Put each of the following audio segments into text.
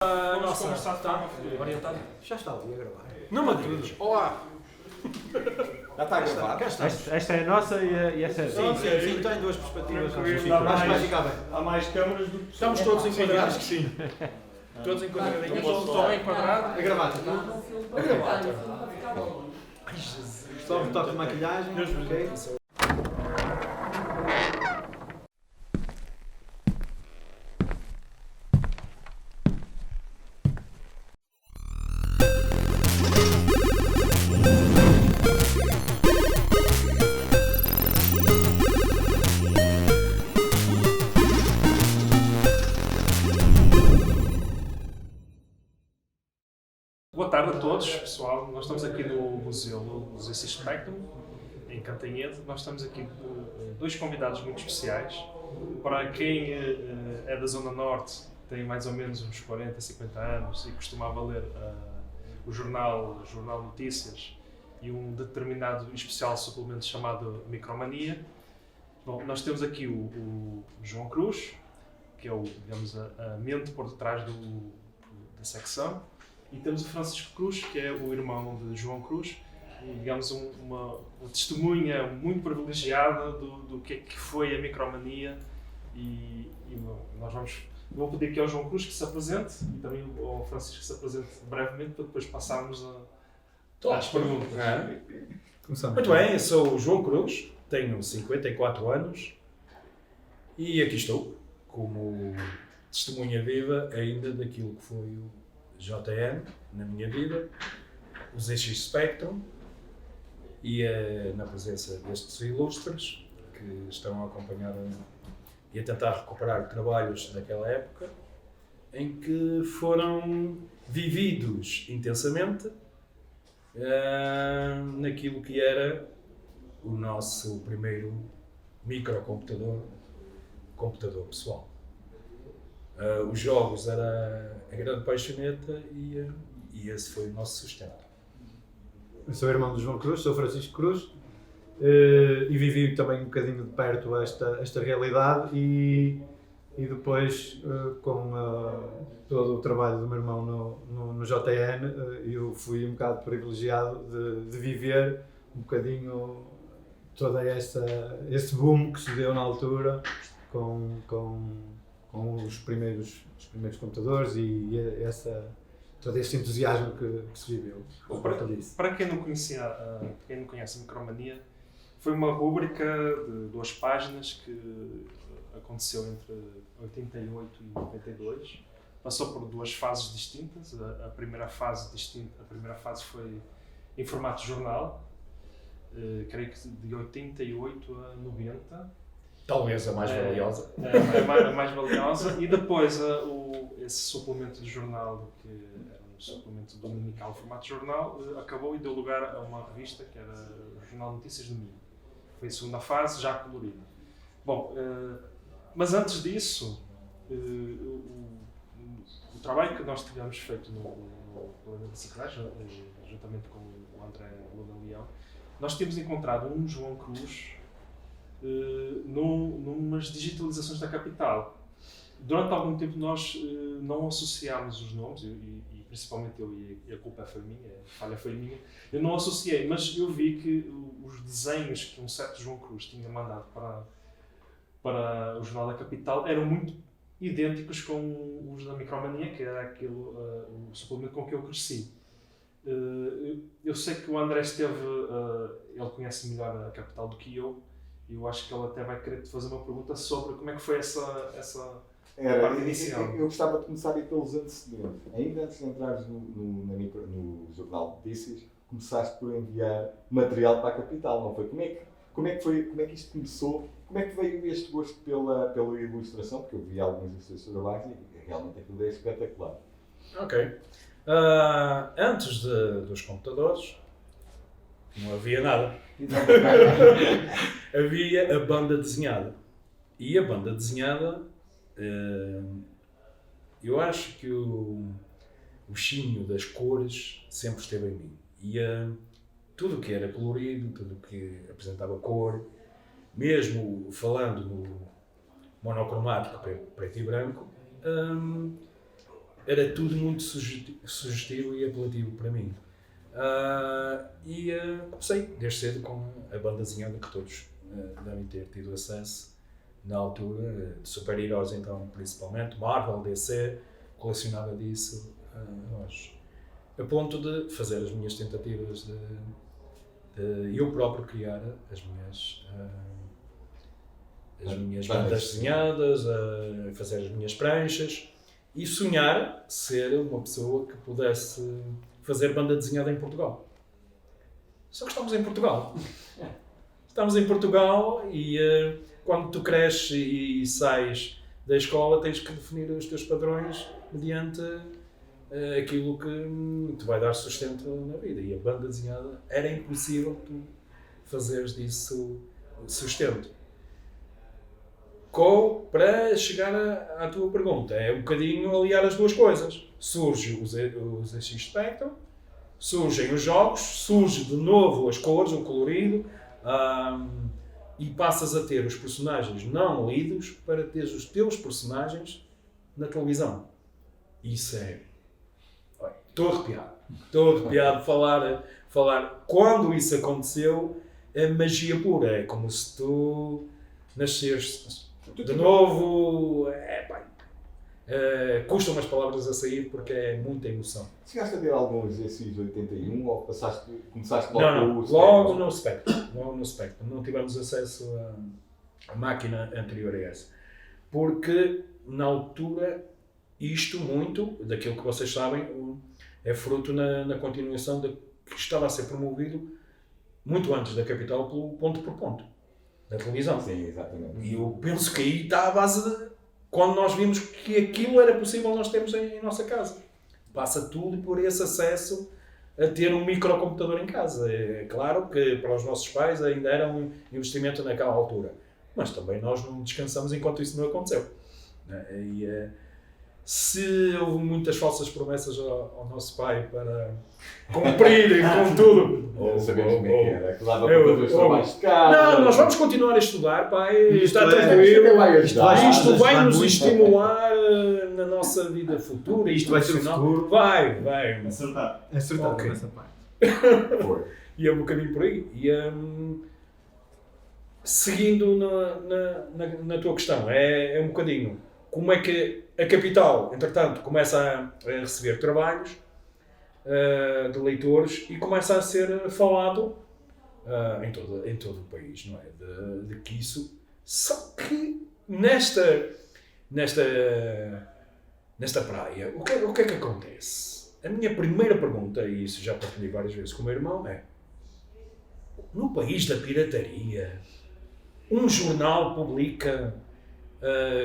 Vamos conversar de forma orientada. Já está ali a gravar. Não me digas. Olá. Já está a gravar? Cá está. Esta é a nossa e essa é a Sim, tua. sim, está em duas perspectivas. Tranquilo. Acho que vai ficar bem. Há mais câmaras do que Estamos todos enquadrados? Acho que sim. Todos enquadradinhos? Estão bem enquadrados? A gravata, não? A gravata. Só um toque de maquilhagem. Ok. Boa tarde a todos, pessoal. Nós estamos aqui no Museu Spectrum, em Cantanhede. Nós estamos aqui com dois convidados muito especiais. Para quem é da Zona Norte, tem mais ou menos uns 40, 50 anos e costumava ler o jornal Notícias e um determinado e especial suplemento chamado Micromania. Bom, nós temos aqui o João Cruz, que é digamos, a mente por detrás da secção. E temos o Francisco Cruz, que é o irmão de João Cruz, e, digamos, uma testemunha muito privilegiada do que é que foi a Micromania. Vou pedir aqui ao João Cruz que se apresente e também ao Francisco que se apresente brevemente para depois passarmos às perguntas. Começamos. Muito bem, eu sou o João Cruz, tenho 54 anos e aqui estou como testemunha viva ainda daquilo que foi o JN na minha vida, os ZX Spectrum e na presença destes ilustres que estão a acompanhar e a tentar recuperar trabalhos daquela época em que foram vividos intensamente naquilo que era o nosso primeiro microcomputador, computador pessoal. Os jogos era a grande paixoneta e esse foi o nosso sustento. Eu sou irmão do João Cruz, sou Francisco Cruz e vivi também um bocadinho de perto esta realidade e depois com todo o trabalho do meu irmão no JN eu fui um bocado privilegiado de viver um bocadinho todo esse boom que se deu na altura com os primeiros computadores e todo esse entusiasmo que se viveu. Para quem não conhece a Micromania, foi uma rúbrica de 2 páginas que aconteceu entre 88 e 92. Passou por 2 fases distintas. A primeira fase foi em formato jornal, creio que de 88 a 90. Talvez a mais valiosa. A mais valiosa. E depois esse suplemento de jornal, que era um suplemento dominical formato jornal, acabou e deu lugar a uma revista que era o Jornal Notícias do Minho. Foi a segunda fase, já colorida. Bom, mas antes disso, o trabalho que nós tivemos feito no Plano da Secretaria, juntamente com o André Luna Leão, nós tínhamos encontrado um João Cruz numas digitalizações da capital. Durante algum tempo nós não associámos os nomes, e principalmente eu, e a culpa foi minha, a falha foi minha, eu não associei, mas eu vi que os desenhos que um certo João Cruz tinha mandado para o Jornal da Capital eram muito idênticos com os da Micromania, que era o suplemento com que eu cresci. Eu sei que o André ele conhece melhor a capital do que eu acho que ele até vai querer te fazer uma pergunta sobre como é que foi essa parte inicial. Eu gostava de começar aí pelos antecedentes. Ainda antes de entrares no Jornal de Notícias, começaste por enviar material para a capital, não foi? Como é que isto começou? Como é que veio este gosto pela ilustração? Porque eu vi algumas ilustrações trabalhos e realmente aquilo é espetacular. Ok. Antes dos computadores, não havia nada. Havia a banda desenhada. E a banda desenhada, eu acho que o chinho das cores sempre esteve em mim. E tudo o que era colorido, tudo o que apresentava cor, mesmo falando no monocromático preto e branco, era tudo muito sugestivo e apelativo para mim. Comecei desde cedo com a banda desenhada que todos devem ter tido acesso na altura, de super-heróis então, principalmente, Marvel, DC, colecionava disso, a ponto de fazer as minhas tentativas de eu próprio criar as minhas bandas desenhadas, fazer as minhas pranchas e sonhar ser uma pessoa que pudesse fazer banda desenhada em Portugal. Só que estamos em Portugal. Estamos em Portugal e quando tu cresces e sais da escola tens que definir os teus padrões mediante aquilo que te vai dar sustento na vida. E a banda desenhada era impossível tu fazeres disso sustento. Para chegar à tua pergunta, é um bocadinho aliar as duas coisas. Surge os ZX Spectrum, surgem os jogos, surge de novo as cores, o colorido, e passas a ter os personagens não lidos para teres os teus personagens na televisão. Isso é... Estou arrepiado de falar. Quando isso aconteceu, é magia pura. É como se tu nasceste de novo. Custam as palavras a sair porque é muita emoção. Chegaste a ver algum exercício de 81 ou começaste logo Não, com o logo no Spectrum. Não tivemos acesso à máquina anterior a essa. Porque, na altura, isto muito, daquilo que vocês sabem, é fruto na continuação que estava a ser promovido muito antes da Capital pelo ponto por ponto, da televisão. Sim, exatamente. E eu penso que aí está a base de quando nós vimos que aquilo era possível nós termos em nossa casa. Passa tudo por esse acesso a ter um microcomputador em casa. É claro que para os nossos pais ainda era um investimento naquela altura, mas também nós não descansamos enquanto isso não aconteceu. Se houve muitas falsas promessas ao nosso pai para cumprir com tudo. Sabemos como é que era. Que dava para fazer os trabalhos de casa. Não, nós vamos continuar a estudar, pai. Está Isto tranquilo. vai Vai nos estimular na nossa vida futura. Isto vai ser o futuro. Vai. Acertado Ok. nessa parte. Foi. E é um bocadinho por aí. E, seguindo na tua questão, é um bocadinho como é que a Capital, entretanto, começa a receber trabalhos de leitores e começa a ser falado em todo o país, não é? De que isso... Só que nesta praia, o que é que acontece? A minha primeira pergunta, e isso já partilhei várias vezes com o meu irmão, é: no país da pirataria, um jornal publica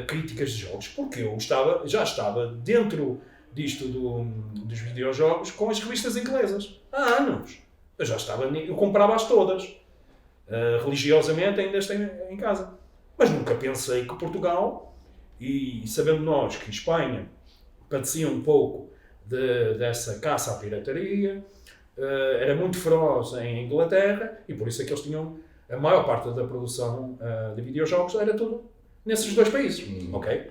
críticas de jogos? Porque eu já estava dentro disto dos videojogos com as revistas inglesas há anos. Eu comprava-as todas, religiosamente ainda estou em casa. Mas nunca pensei que Portugal, e sabendo nós que Espanha padecia um pouco dessa caça à pirataria, era muito feroz em Inglaterra, e por isso é que eles tinham a maior parte da produção de videojogos, era tudo nesses dois países, ok?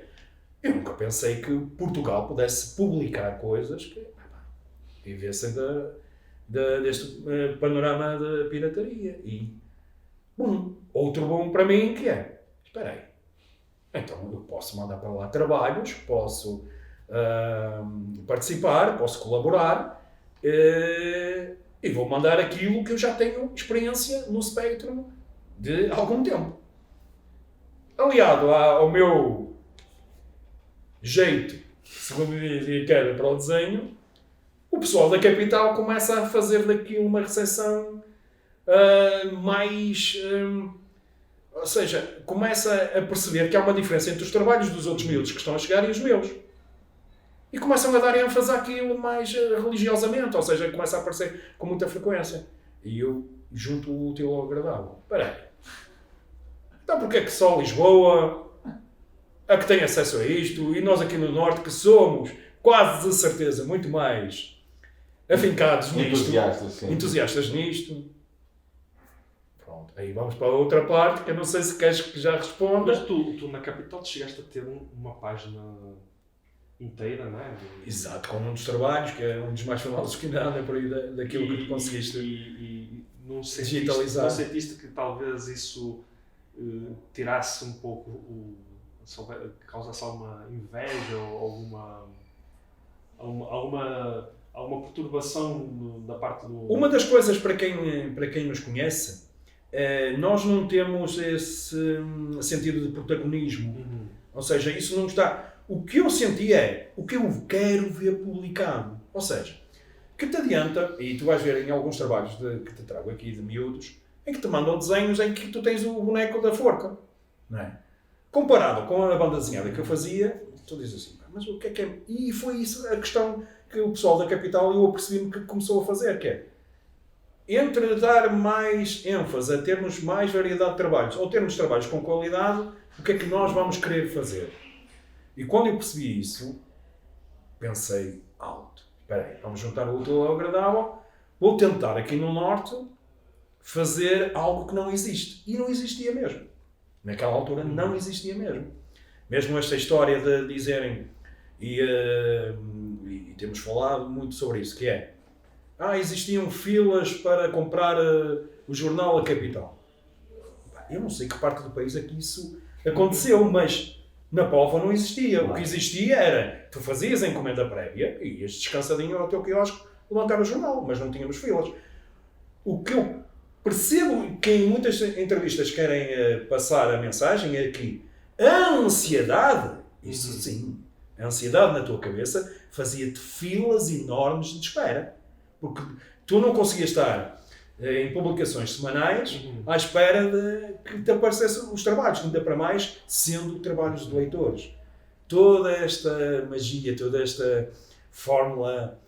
Eu nunca pensei que Portugal pudesse publicar coisas que vivessem deste panorama da pirataria. E, outro bom para mim que é, espera aí, então eu posso mandar para lá trabalhos, posso participar, posso colaborar, e vou mandar aquilo que eu já tenho experiência no Spectrum de algum tempo. Aliado ao meu jeito, segundo dizia que era para o desenho, o pessoal da Capital começa a fazer daquilo uma recepção mais... ou seja, começa a perceber que há uma diferença entre os trabalhos dos outros miúdos que estão a chegar e os meus. E começam a dar ênfase àquilo mais religiosamente, ou seja, começa a aparecer com muita frequência. E eu junto o útil ao agradável. Espera aí. Então porquê é que só Lisboa a que tem acesso a isto, e nós aqui no Norte que somos quase de certeza muito mais afincados nisto, entusiastas nisto? Pronto, aí vamos para a outra parte, que eu não sei se queres que já responda. Mas tu na Capital chegaste a ter uma página inteira, não é? Exato, com um dos trabalhos, que é um dos mais famosos que nada, por aí daquilo que tu conseguiste E não digitalizar. sentiste que talvez isso tirasse um pouco, causasse alguma inveja ou alguma perturbação da parte do... Uma das coisas para quem nos conhece, nós não temos esse sentido de protagonismo. Uhum. Ou seja, isso não está... O que eu senti é o que eu quero ver publicado. Ou seja, que te adianta, e tu vais ver em alguns trabalhos que te trago aqui de miúdos, em que te mandam desenhos em que tu tens o boneco da forca. Não é? Comparado com a banda desenhada que eu fazia, tu dizes assim, mas o que é... E foi isso a questão que o pessoal da Capital, eu apercebi-me que começou a fazer, que é entre dar mais ênfase a termos mais variedade de trabalhos ou termos trabalhos com qualidade, o que é que nós vamos querer fazer? E quando eu percebi isso, pensei alto. Espera aí, vamos juntar o útil ao agradável. Vou tentar aqui no Norte fazer algo que não existe. E não existia mesmo. Naquela altura não existia mesmo. Mesmo esta história de dizerem, e temos falado muito sobre isso, que é, existiam filas para comprar o jornal A Capital. Eu não sei que parte do país é que isso aconteceu, mas na Póvoa não existia. O que existia era, tu fazias a encomenda prévia e ias descansadinho ao teu quiosque levantar o jornal, mas não tínhamos filas. O que eu percebo que em muitas entrevistas querem passar a mensagem é que a ansiedade, isso sim, a ansiedade na tua cabeça fazia-te filas enormes de espera. Porque tu não conseguias estar em publicações semanais à espera de que te aparecessem os trabalhos, ainda para mais sendo trabalhos de leitores. Toda esta magia, toda esta fórmula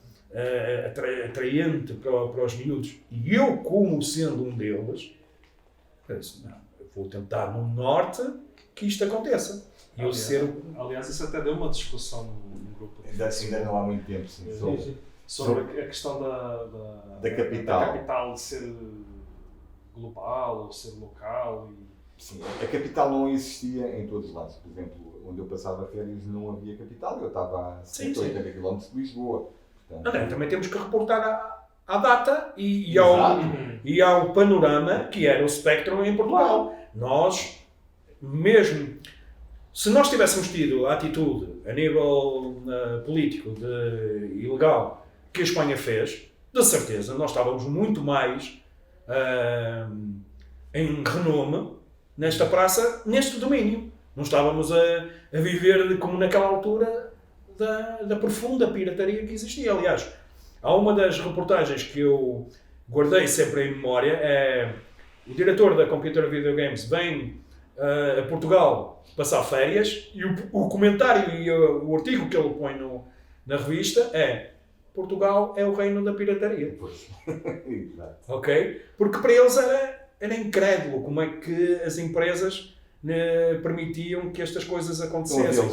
atraente para os miúdos. E eu, como sendo um deles, disse, não, eu vou tentar no Norte que isto aconteça. Aliás, isso até deu uma discussão no grupo. Ainda não há muito tempo, sim. Sobre a questão da capital de ser global ou ser local. Sim, a capital não existia em todos os lados. Por exemplo, onde eu passava férias não havia capital. Eu estava a 180 km de Lisboa. Portanto, André, também temos que reportar à data e ao panorama que era o espectro em Portugal. Nós, mesmo... Se nós tivéssemos tido a atitude a nível político e legal que a Espanha fez, de certeza nós estávamos muito mais em renome nesta praça, neste domínio. Não estávamos a viver como naquela altura da profunda pirataria que existia. Aliás, há uma das reportagens que eu guardei sempre em memória, é o diretor da Computer Video Games vem a Portugal passar férias e o comentário e o artigo que ele põe na revista é Portugal é o reino da pirataria. Ok? Porque para eles era incrédulo como é que as empresas permitiam que estas coisas acontecessem.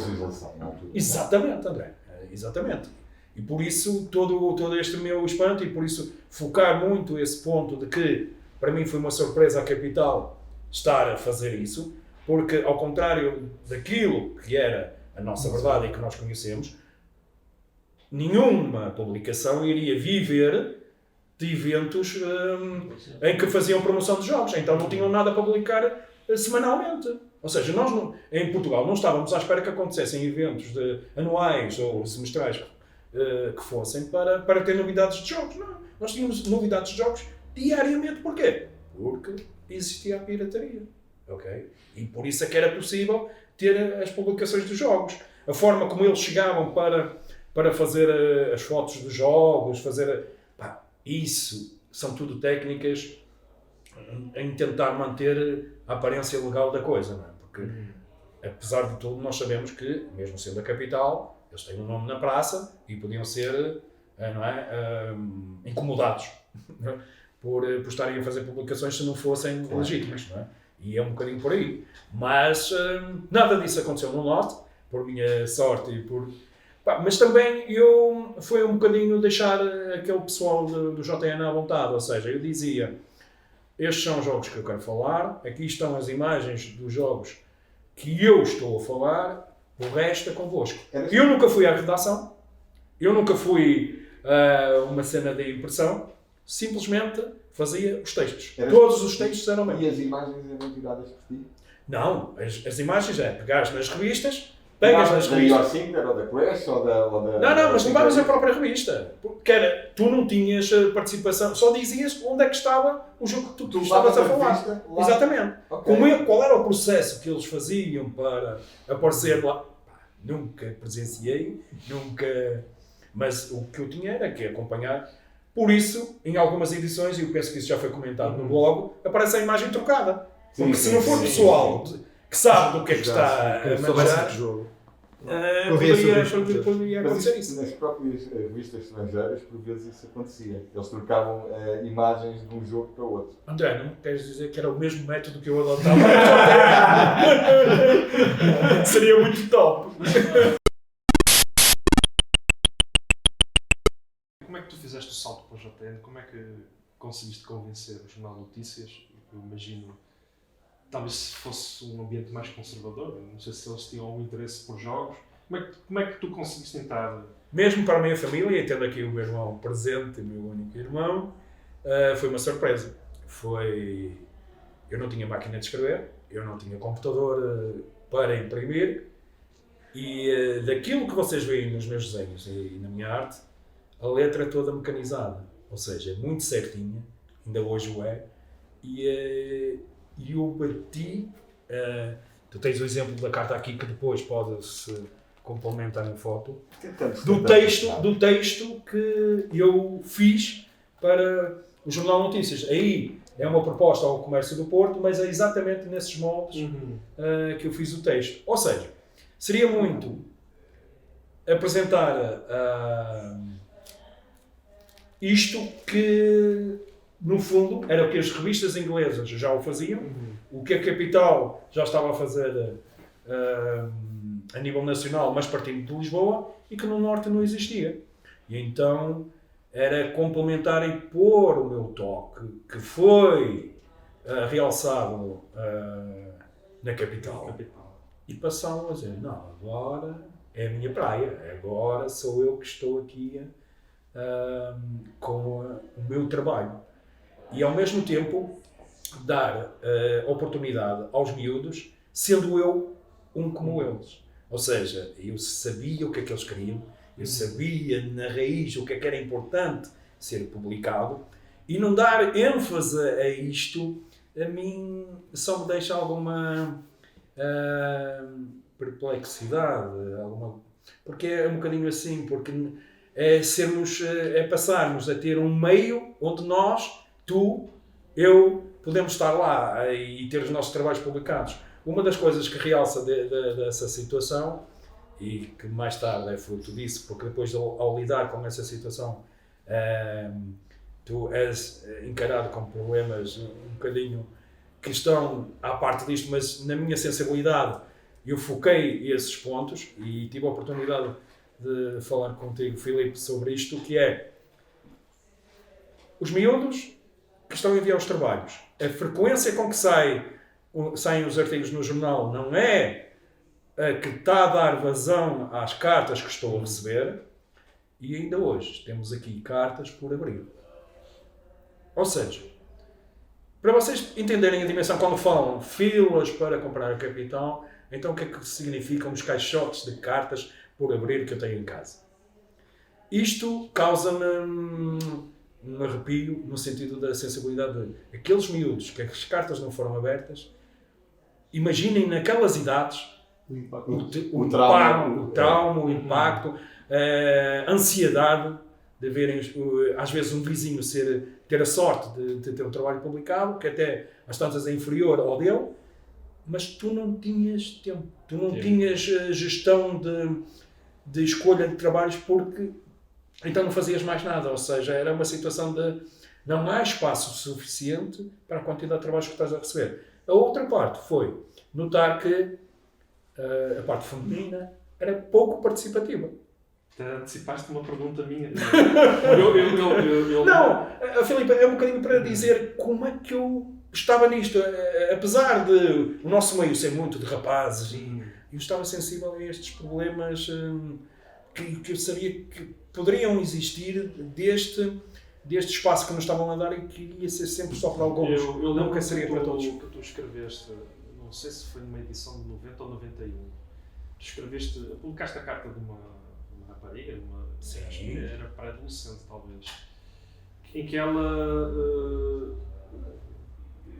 Exatamente, André. Exatamente. E por isso todo este meu espanto e por isso focar muito esse ponto de que para mim foi uma surpresa a Capital estar a fazer isso, porque ao contrário daquilo que era a nossa verdade e que nós conhecemos, nenhuma publicação iria viver de eventos em que faziam promoção de jogos, então não tinham nada para publicar semanalmente. Ou seja, nós em Portugal não estávamos à espera que acontecessem eventos anuais ou semestrais que fossem para ter novidades de jogos. Não, nós tínhamos novidades de jogos diariamente. Porquê? Porque existia a pirataria. Okay? E por isso é que era possível ter as publicações dos jogos. A forma como eles chegavam para fazer as fotos dos jogos, isso são tudo técnicas em tentar manter a aparência legal da coisa, não é? Porque, apesar de tudo, nós sabemos que, mesmo sendo a Capital, eles têm um nome na praça e podiam ser incomodados por estarem a fazer publicações se não fossem legítimas, não é? E é um bocadinho por aí. Mas nada disso aconteceu no Norte, por minha sorte e por... mas também foi um bocadinho deixar aquele pessoal do JN à vontade, ou seja, eu dizia, estes são os jogos que eu quero falar, aqui estão as imagens dos jogos que eu estou a falar, O resto é convosco. Era- Eu nunca fui à redação, eu nunca fui a uma cena de impressão, simplesmente fazia os textos. Era- Todos os textos eram meus. E as imagens eram tiradas por ti? Não, as imagens é pegares nas revistas, pegas nas Da revistas. Your Singer, ou da Crash, ou da... Não, mas levavas a própria revista. Porque era, tu não tinhas participação, só dizias onde é que estava o jogo que tu estavas a falar. revista lá. Exatamente. Ok. Qual era o processo que eles faziam para aparecer lá? Pá, nunca presenciei, nunca. Mas o que eu tinha era que acompanhar. Por isso, em algumas edições, e eu penso que isso já foi comentado no blog, aparece a imagem trocada. Sim, Porque sim, se não for sim, pessoal que sabe do que é que está a Se soubesse manejar, de jogo. poderia Mas acontecer isso, isso. nas próprias revistas estrangeiras, por vezes isso acontecia. Eles trocavam imagens de um jogo para outro. André, não me queres dizer que era o mesmo método que eu adotava? Seria muito top. Como é que tu fizeste o salto para o JN? Como é que conseguiste convencer o Jornal de Notícias? Eu imagino, talvez se fosse um ambiente mais conservador, não sei se eles tinham algum interesse por jogos. Como é que tu conseguiste entrar? Mesmo para a minha família, e tendo aqui o meu irmão presente, o meu único irmão, foi uma surpresa. Eu não tinha máquina de escrever, eu não tinha computador para imprimir, e daquilo que vocês veem nos meus desenhos e na minha arte, a letra é toda mecanizada, ou seja, é muito certinha, ainda hoje o é, e eu bati. Tu tens o exemplo da carta aqui que depois pode-se complementar em foto, do texto que eu fiz para o Jornal de Notícias. Aí é uma proposta ao Comércio do Porto, mas é exatamente nesses moldes que eu fiz o texto. Ou seja, seria muito apresentar isto que, no fundo, era o que as revistas inglesas já o faziam, o que a Capital já estava a fazer a nível nacional, mas partindo de Lisboa, e que no Norte não existia. E então era complementar e pôr o meu toque, que foi realçado na Capital. E passaram a dizer, não, agora é a minha praia, agora sou eu que estou aqui com o meu trabalho. E ao mesmo tempo dar oportunidade aos miúdos, sendo eu um como eles. Ou seja, eu sabia o que é que eles queriam, eu sabia na raiz o que é que era importante ser publicado, e não dar ênfase a isto, a mim só me deixa alguma perplexidade, porque é um bocadinho assim, porque é passarmos a ter um meio onde nós, tu, eu, podemos estar lá e ter os nossos trabalhos publicados. Uma das coisas que realça dessa situação, e que mais tarde é fruto disso, porque depois ao lidar com essa situação tu és encarado com problemas um bocadinho que estão à parte disto, mas na minha sensibilidade eu foquei esses pontos e tive a oportunidade de falar contigo, Filipe, sobre isto, que é os miúdos que estão a enviar os trabalhos, a frequência com que saem os artigos no jornal não é a que está a dar vazão às cartas que estou a receber, e ainda hoje temos aqui cartas por abrir. Ou seja, para vocês entenderem a dimensão, quando falam filas para comprar a Capital, então o que é que significam os caixotes de cartas por abrir que eu tenho em casa? Isto causa-me um arrepio no sentido da sensibilidade de aqueles miúdos que as cartas não foram abertas. Imaginem naquelas idades o trauma, o impacto, a ansiedade de verem, às vezes, um vizinho ter a sorte de ter um trabalho publicado, que até às tantas é inferior ao dele, mas tu não tinhas tempo, tu não tinhas gestão de escolha de trabalhos, porque então não fazias mais nada. Ou seja, era uma situação de não há espaço suficiente para a quantidade de trabalhos que estás a receber. A outra parte foi notar que a parte feminina era pouco participativa. Antecipaste uma pergunta minha. Não, Filipe, é um bocadinho para dizer como é que eu estava nisto. Apesar de o nosso meio ser muito de rapazes eu estava sensível a estes problemas que eu sabia que poderiam existir deste espaço que nos estavam a dar e que ia ser sempre só para alguns. Eu Nunca seria para todos. que tu escreveste, não sei se foi numa edição de 90 ou 91, publicaste a carta de uma rapariga, Sim. acho que era pré-adolescente talvez, em que ela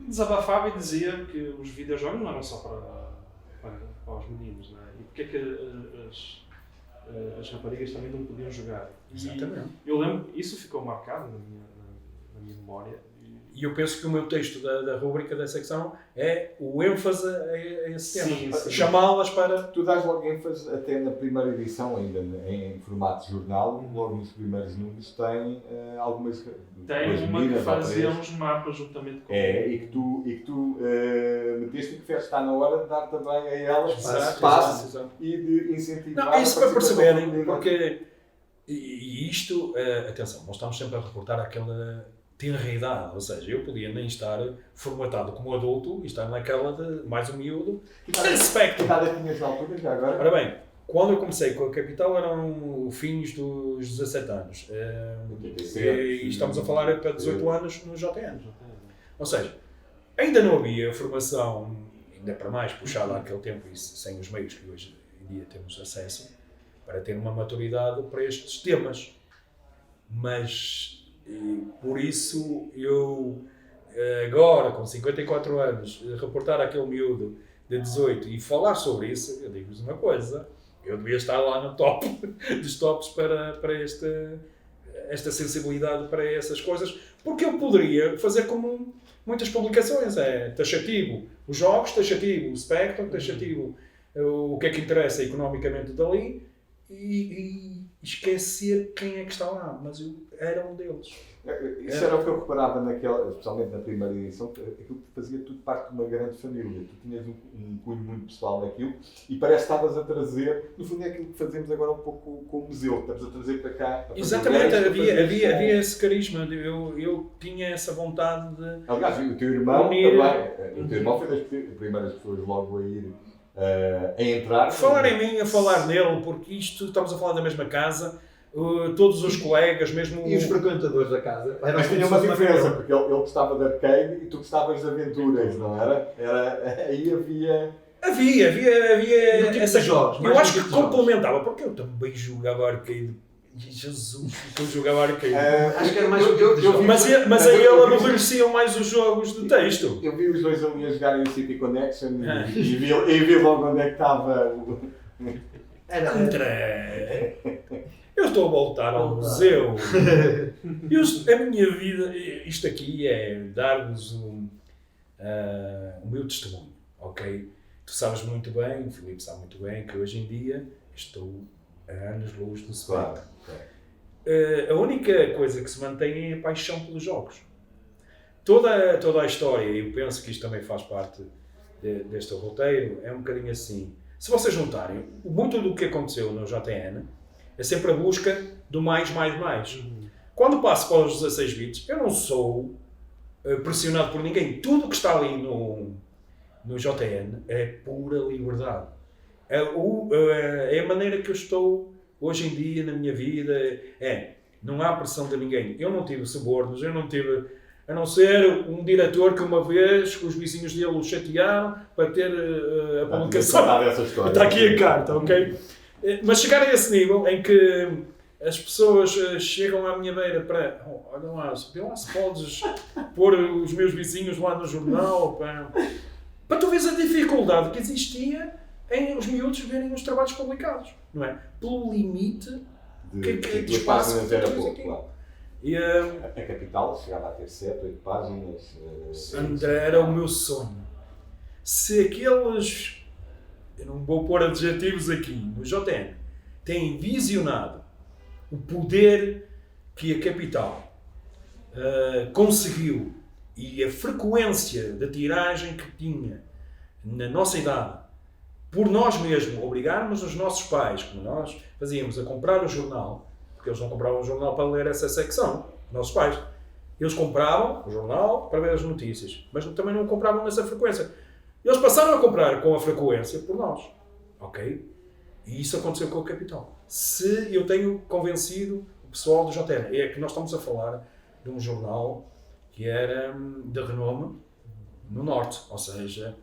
desabafava e dizia que os videojogos não eram só para os meninos, não é? E porque é que as raparigas também não podiam jogar. Exatamente. E eu lembro, isso ficou marcado na minha memória. E eu penso que o meu texto da rubrica da secção é o ênfase a esse tema. Sim. Chamá-las para... Tu dás logo ênfase, até na primeira edição, ainda em formato de jornal, logo nos primeiros números, tem algumas Tem duas uma que meninas ou fazia três. uns mapas juntamente com E que tu meteste que está na hora de dar também a elas Exato, espaço exato. e de incentivar Não, isso para participação perceberem, feminina. porque... E isto, atenção, nós estamos sempre a reportar aquela tenra-idade, ou seja, eu podia nem estar formatado como adulto e estar naquela de mais um miúdo. Que Respecto! idade tinhas na altura, já agora? Ora bem, quando eu comecei com a Capital eram fins dos 17 anos. E estamos a falar para 18 anos no JN. Ou seja, ainda não havia formação, ainda para mais puxada àquele tempo e sem os meios que hoje em dia temos acesso, para ter uma maturidade para estes temas. Mas, por isso, eu agora, com 54 anos, reportar aquele miúdo de 18 e falar sobre isso, eu digo-vos uma coisa, eu devia estar lá no top dos tops para esta sensibilidade para essas coisas, porque eu poderia fazer como muitas publicações, taxativo os jogos, taxativo o Spectrum, taxativo o que é que interessa economicamente dali e esquecer quem é que está lá, mas eu era um deles. Isso era o que eu reparava naquela, especialmente na primeira edição, que aquilo que fazia tudo parte de uma grande família. Tu tinhas um cunho muito pessoal naquilo e parece que estavas a trazer, no fundo é aquilo que fazemos agora um pouco com o museu, estamos a trazer para cá. Para exatamente, havia esse carisma, eu tinha essa vontade de... Aliás, o teu irmão unir... também, o teu irmão foi das primeiras pessoas logo a ir, a entrar. Falar em mim, a falar nele, porque isto, estamos a falar da mesma casa, todos os colegas, mesmo... E os frequentadores da casa. Mas tinha uma diferença, porque ele gostava de arcade e tu gostavas de aventuras, não era? Aí havia... Havia tipo essa de jogos, eu mais acho tipo que de jogos. complementava, porque eu também jogava arcade. Jesus, eu jogava arcade. Acho que era mais um tipo de jogos. Mas aí ele aborrecia mais os jogos de texto. Eu vi os dois ali a jogarem o City Connection e vi logo onde é que estava o... André, eu estou a voltar ao museu. A minha vida, isto aqui é dar-vos o meu testemunho, ok? Tu sabes muito bem, o Filipe sabe muito bem, que hoje em dia estou a anos-luz do Spectrum. A única coisa que se mantém é a paixão pelos jogos. Toda a história, e eu penso que isto também faz parte deste roteiro, é um bocadinho assim. Se vocês juntarem, muito do que aconteceu no JN é sempre a busca do mais. Quando passo para os 16 bits, eu não sou pressionado por ninguém. Tudo que está ali no JN é pura liberdade. É a maneira que eu estou hoje em dia na minha vida. Não há pressão de ninguém. Eu não tive subornos, eu não tive... A não ser um diretor que uma vez os vizinhos dele o chatearam para ter a publicação. Está aqui a carta, ok? Mas chegar a esse nível em que as pessoas chegam à minha beira para... olha lá, se podes pôr os meus vizinhos lá no jornal, para tu veres a dificuldade que existia em os miúdos verem os trabalhos publicados, não é? Pelo limite de espaço que era tens pouco, aqui. claro. E, A Capital chegava a ter 7, 8 páginas. André, era o meu sonho. Se aqueles, eu não vou pôr adjetivos aqui, no JN, têm visionado o poder que a Capital conseguiu e a frequência da tiragem que tinha na nossa idade, por nós mesmos, obrigarmos os nossos pais, como nós fazíamos, a comprar o jornal, porque eles não compravam o jornal para ler essa secção, nossos pais. Eles compravam o jornal para ver as notícias, mas também não compravam nessa frequência. Eles passaram a comprar com a frequência por nós. Ok? E isso aconteceu com a Capital. Se eu tenho convencido o pessoal do JN, é que nós estamos a falar de um jornal que era de renome no Norte. Ou seja,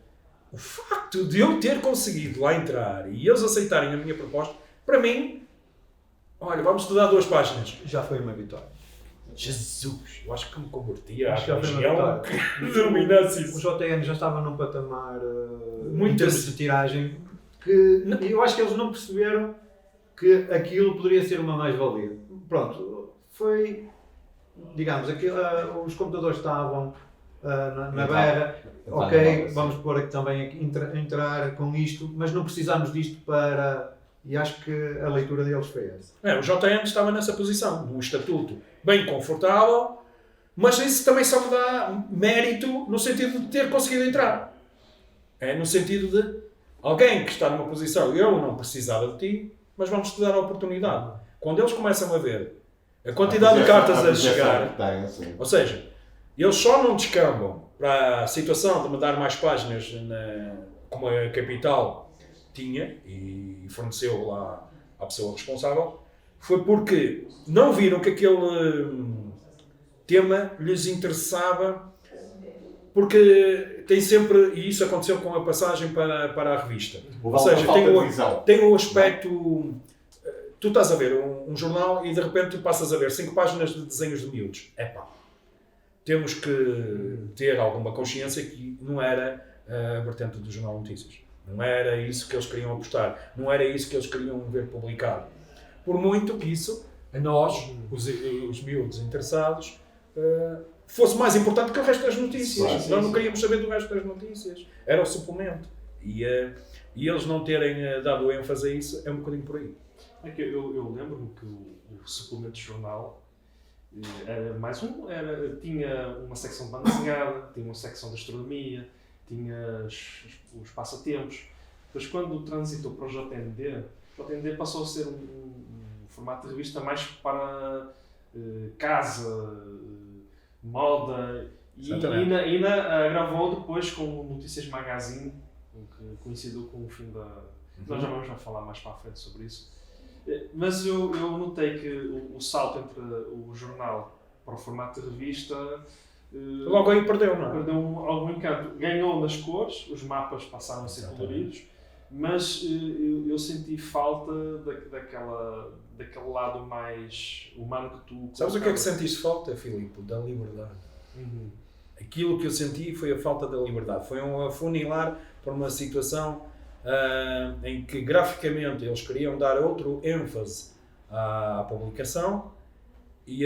o facto de eu ter conseguido lá entrar e eles aceitarem a minha proposta, para mim, olha, vamos estudar 2 páginas. Já foi uma vitória. Jesus, eu acho que me converti à Acho que já foi uma religião vitória. que dominasse O isso. JN já estava num patamar, Muito em termos de tiragem, que eu acho que eles não perceberam que aquilo poderia ser uma mais-valia. Pronto, foi, digamos, os computadores estavam na berra, ok, vamos pôr aqui também entrar com isto, mas não precisamos disto para... E acho que a leitura deles foi essa. O JN estava nessa posição, num estatuto bem confortável, mas isso também só me dá mérito no sentido de ter conseguido entrar. É no sentido de alguém que está numa posição, eu não precisava de ti, mas vamos te dar a oportunidade. Quando eles começam a ver a quantidade de cartas a chegar, ou seja, eles só não descambam para a situação de me dar mais páginas como a Capital tinha e forneceu lá à pessoa responsável, foi porque não viram que aquele tema lhes interessava, porque tem sempre, e isso aconteceu com a passagem para a revista. Ou seja, tem o aspecto, tu estás a ver um jornal e de repente passas a ver 5 páginas de desenhos de miúdos. Epá, temos que ter alguma consciência que não era a vertente do Jornal Notícias. Não era isso que eles queriam apostar. Não era isso que eles queriam ver publicado. Por muito que isso, a nós, os miúdos interessados, fosse mais importante que o resto das notícias. Nós não queríamos saber do resto das notícias. Era o suplemento. E eles não terem dado ênfase a isso é um bocadinho por aí. É que eu lembro-me que o suplemento de jornal era mais tinha uma secção de banda desenhada, tinha uma secção de astronomia, tinha os passatempos. Depois, quando transitou para o JND, o JND passou a ser um formato de revista mais para casa, moda, e ainda gravou depois com o Notícias Magazine, que coincidiu com o fim da... Nós já vamos falar mais para a frente sobre isso. Mas eu notei que o salto entre o jornal para o formato de revista logo aí perdeu, não é? Perdeu algum encanto. Ganhou nas cores, os mapas passaram a ser coloridos, mas eu senti falta daquele lado mais humano que tu... Sabes o que é que sentiste falta, Filipe? Da liberdade. Aquilo que eu senti foi a falta da liberdade. Foi um afunilar para uma situação em que graficamente eles queriam dar outro ênfase à publicação e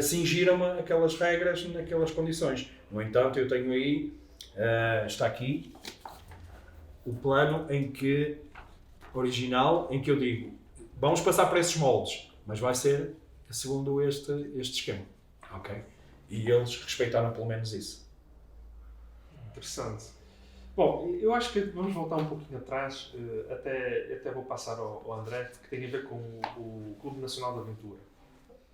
cingiram-me aquelas regras naquelas condições. No entanto, eu tenho aí, está aqui, o plano original em que eu digo, vamos passar para esses moldes, mas vai ser segundo este esquema. Ok? E eles respeitaram pelo menos isso. Interessante. Bom, eu acho que vamos voltar um pouquinho atrás, até vou passar ao André, que tem a ver com o Clube Nacional de Aventura.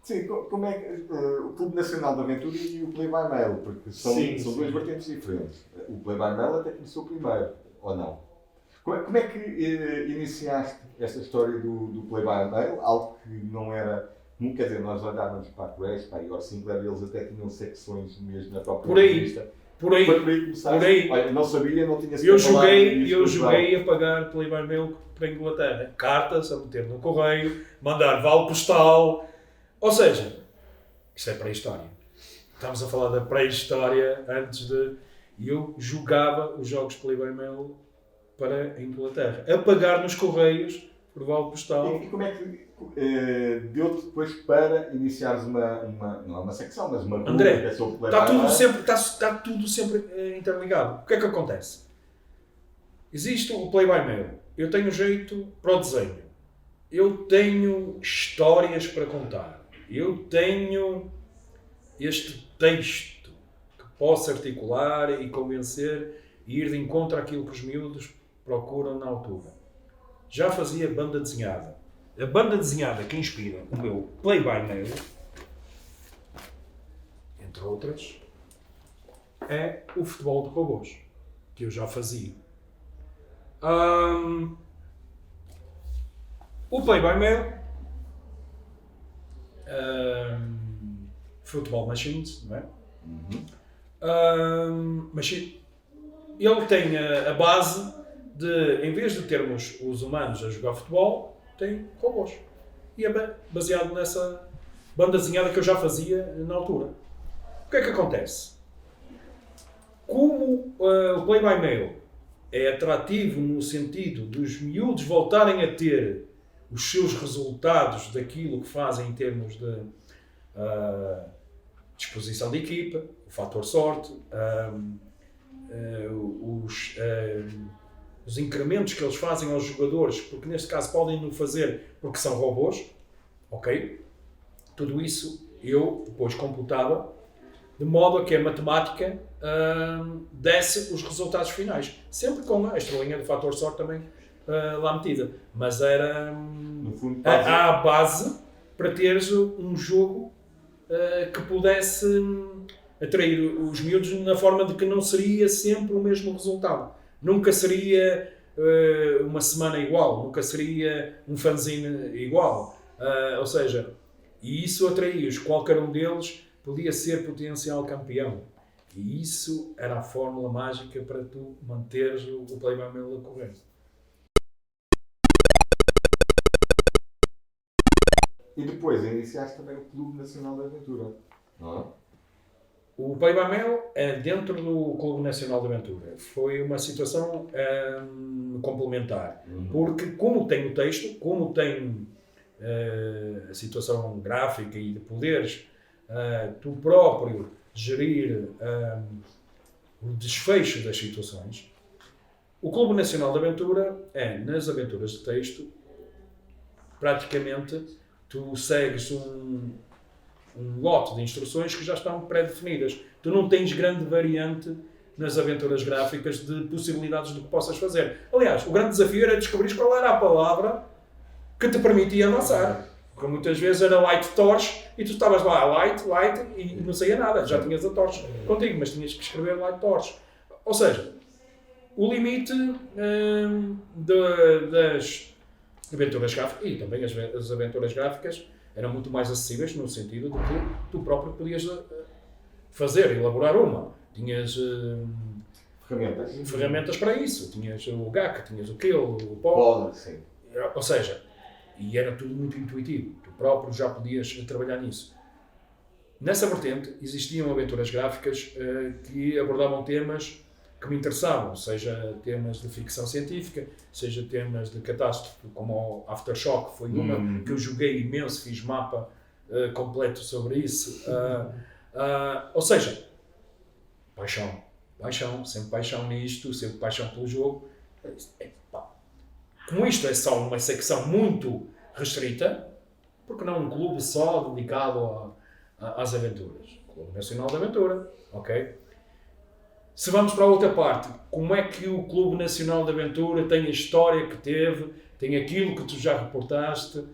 Sim, como é que o Clube Nacional de Aventura e o Play by Mail, porque são duas vertentes diferentes. O Play by Mail até começou primeiro, ou não? Como é que iniciaste esta história do Play by Mail? Algo que não era... Quer dizer, nós olhávamos para a Crash, para a Igor Sinclair, e eles até tinham secções mesmo na própria revista. Por aí. Olha, não sabia, não tinha Eu joguei a pagar Play by Mail para a Inglaterra. Cartas a meter no correio, mandar vale postal. Ou seja, isto é pré-história. Estamos a falar da pré-história antes de... E eu jogava os jogos Play by Mail para a Inglaterra. A pagar nos correios por vale postal. E como é que deu-te depois para iniciares não é uma secção, mas uma André, sobre Play by Mail? está tudo sempre interligado. O que é que acontece? Existe o Play by Mail. Eu tenho jeito para o desenho. Eu tenho histórias para contar. Eu tenho este texto que posso articular e convencer e ir de encontro àquilo que os miúdos procuram na altura. Já fazia banda desenhada. A banda desenhada que inspira o meu Play by Mail, entre outras, é o futebol de robôs, que eu já fazia. O Play by Mail, Football Machines, não é? Ele tem a base de, em vez de termos os humanos a jogar futebol, tem robôs. E é baseado nessa banda desenhada que eu já fazia na altura. O que é que acontece? Como o Play by Mail é atrativo no sentido dos miúdos voltarem a ter os seus resultados daquilo que fazem em termos de disposição de equipa, o fator sorte, os incrementos que eles fazem aos jogadores, porque neste caso podem não fazer porque são robôs, ok? Tudo isso eu depois computava de modo a que a matemática desse os resultados finais, sempre com a estrelinha do fator sorte também lá metida, mas era No fundo, a base para teres um jogo que pudesse atrair os miúdos na forma de que não seria sempre o mesmo resultado. Nunca seria uma semana igual, nunca seria um fanzine igual. Ou seja, e isso atraía-os, qualquer um deles podia ser potencial campeão. E isso era a fórmula mágica para tu manteres o Play by Mail a correr. E depois iniciaste também o Clube Nacional da Aventura, não é? O Play by Mail é dentro do Clube Nacional de Aventura. Foi uma situação complementar. Porque como tem o texto, como tem a situação gráfica e de poderes tu próprio gerir o desfecho das situações, o Clube Nacional de Aventura é, nas aventuras de texto, praticamente tu segues um lote de instruções que já estão pré-definidas. Tu não tens grande variante nas aventuras gráficas de possibilidades do que possas fazer. Aliás, o grande desafio era descobrir qual era a palavra que te permitia avançar. Porque muitas vezes era light torch e tu estavas lá, light, e não saía nada. Já tinhas a torch contigo, mas tinhas que escrever light torch. Ou seja, o limite das aventuras gráficas, e também as aventuras gráficas, eram muito mais acessíveis no sentido de que tu próprio podias fazer, elaborar uma. Tinhas ferramentas para isso. Tinhas o GAC, tinhas o Kill, o POL. Ou seja, e era tudo muito intuitivo. Tu próprio já podias trabalhar nisso. Nessa vertente, existiam aventuras gráficas que abordavam temas que me interessavam, seja temas de ficção científica, seja temas de catástrofe, como o Aftershock, foi uma que eu joguei imenso, fiz mapa completo sobre isso. Ou seja, paixão, sempre paixão nisto, sempre paixão pelo jogo. Como isto é só uma secção muito restrita, porque não um clube só dedicado às aventuras? Clube Nacional de Aventura, ok? Se vamos para a outra parte, como é que o Clube Nacional de Aventura tem a história que teve, tem aquilo que tu já reportaste,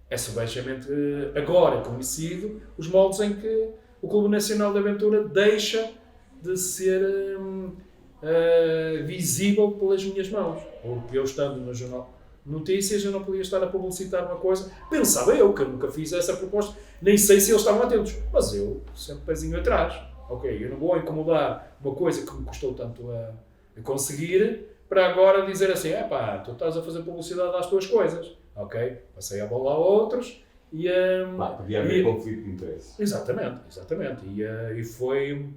é subejamente agora conhecido os moldes em que o Clube Nacional de Aventura deixa de ser visível pelas minhas mãos. Porque eu estando no Jornal de Notícias, eu não podia estar a publicitar uma coisa. Pensava eu, que eu nunca fiz essa proposta, nem sei se eles estavam atentos, mas eu sempre pezinho atrás. Ok, eu não vou incomodar uma coisa que me custou tanto a conseguir para agora dizer assim, tu estás a fazer publicidade às tuas coisas. Ok, passei a bola a outros e... podia haver conflito de interesse. Exatamente. E foi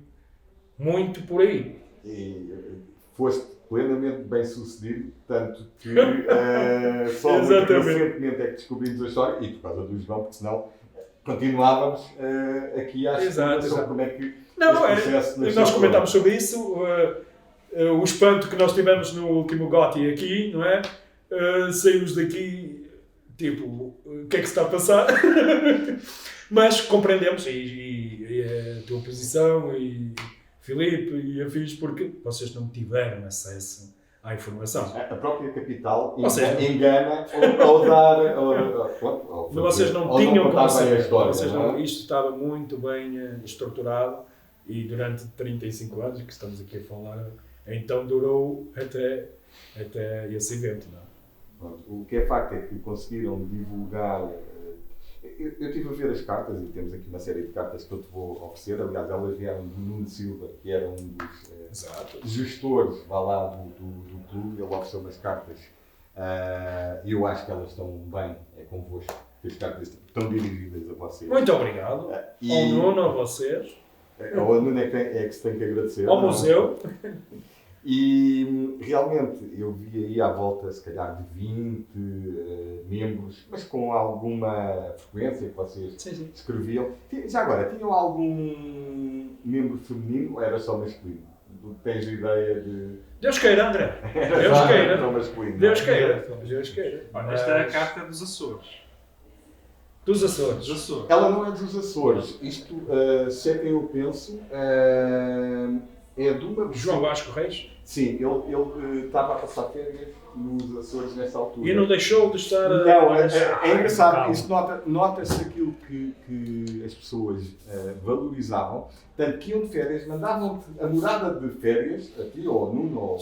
muito por aí. E foste plenamente bem sucedido, tanto que só muito recentemente é que descobrimos a história, e por causa do João, porque senão continuávamos aqui à escuta sobre como é que nós comentámos sobre isso, o espanto que nós tivemos no último GOTY aqui, não é? Saímos daqui, tipo, o que é que se está a passar? Mas compreendemos, e a tua posição, e Filipe, e afins, porque vocês não tiveram acesso à informação. A própria capital engana ao dar... Vocês não tinham como saber. História, isto estava muito bem estruturado e durante 35 anos que estamos aqui a falar, então durou até esse evento. Não? Pronto. O que é facto é que conseguiram divulgar. Eu estive a ver as cartas e temos aqui uma série de cartas que eu te vou oferecer. Aliás, elas vieram do Nuno Silva, que era um dos gestores lá do clube. Ele ofereceu umas cartas e eu acho que elas estão bem convosco. As cartas estão dirigidas a vocês. Muito obrigado. Ao Nuno, a vocês. Ao Nuno é que se tem que agradecer. Ao museu. E realmente eu vi aí à volta, se calhar, de 20 membros, mas com alguma frequência que vocês escreviam. Já agora, tinham algum membro feminino ou era só masculino? Tens ideia de. Deus queira, André. Deus queira. Deus queira. Deus queira. Olha, esta é a carta dos Açores. Dos Açores. Dos Açores. Ela não é dos Açores. Isto, se é quem eu penso, é de uma. João Vasco Reis? Sim, ele estava a passar férias nos Açores nesta altura. E não deixou de estar. Não, é engraçado. Isto nota-se aquilo que as pessoas valorizavam. Tanto que iam de férias, mandavam-te a morada de férias, a ti ou ao Nuno, ou,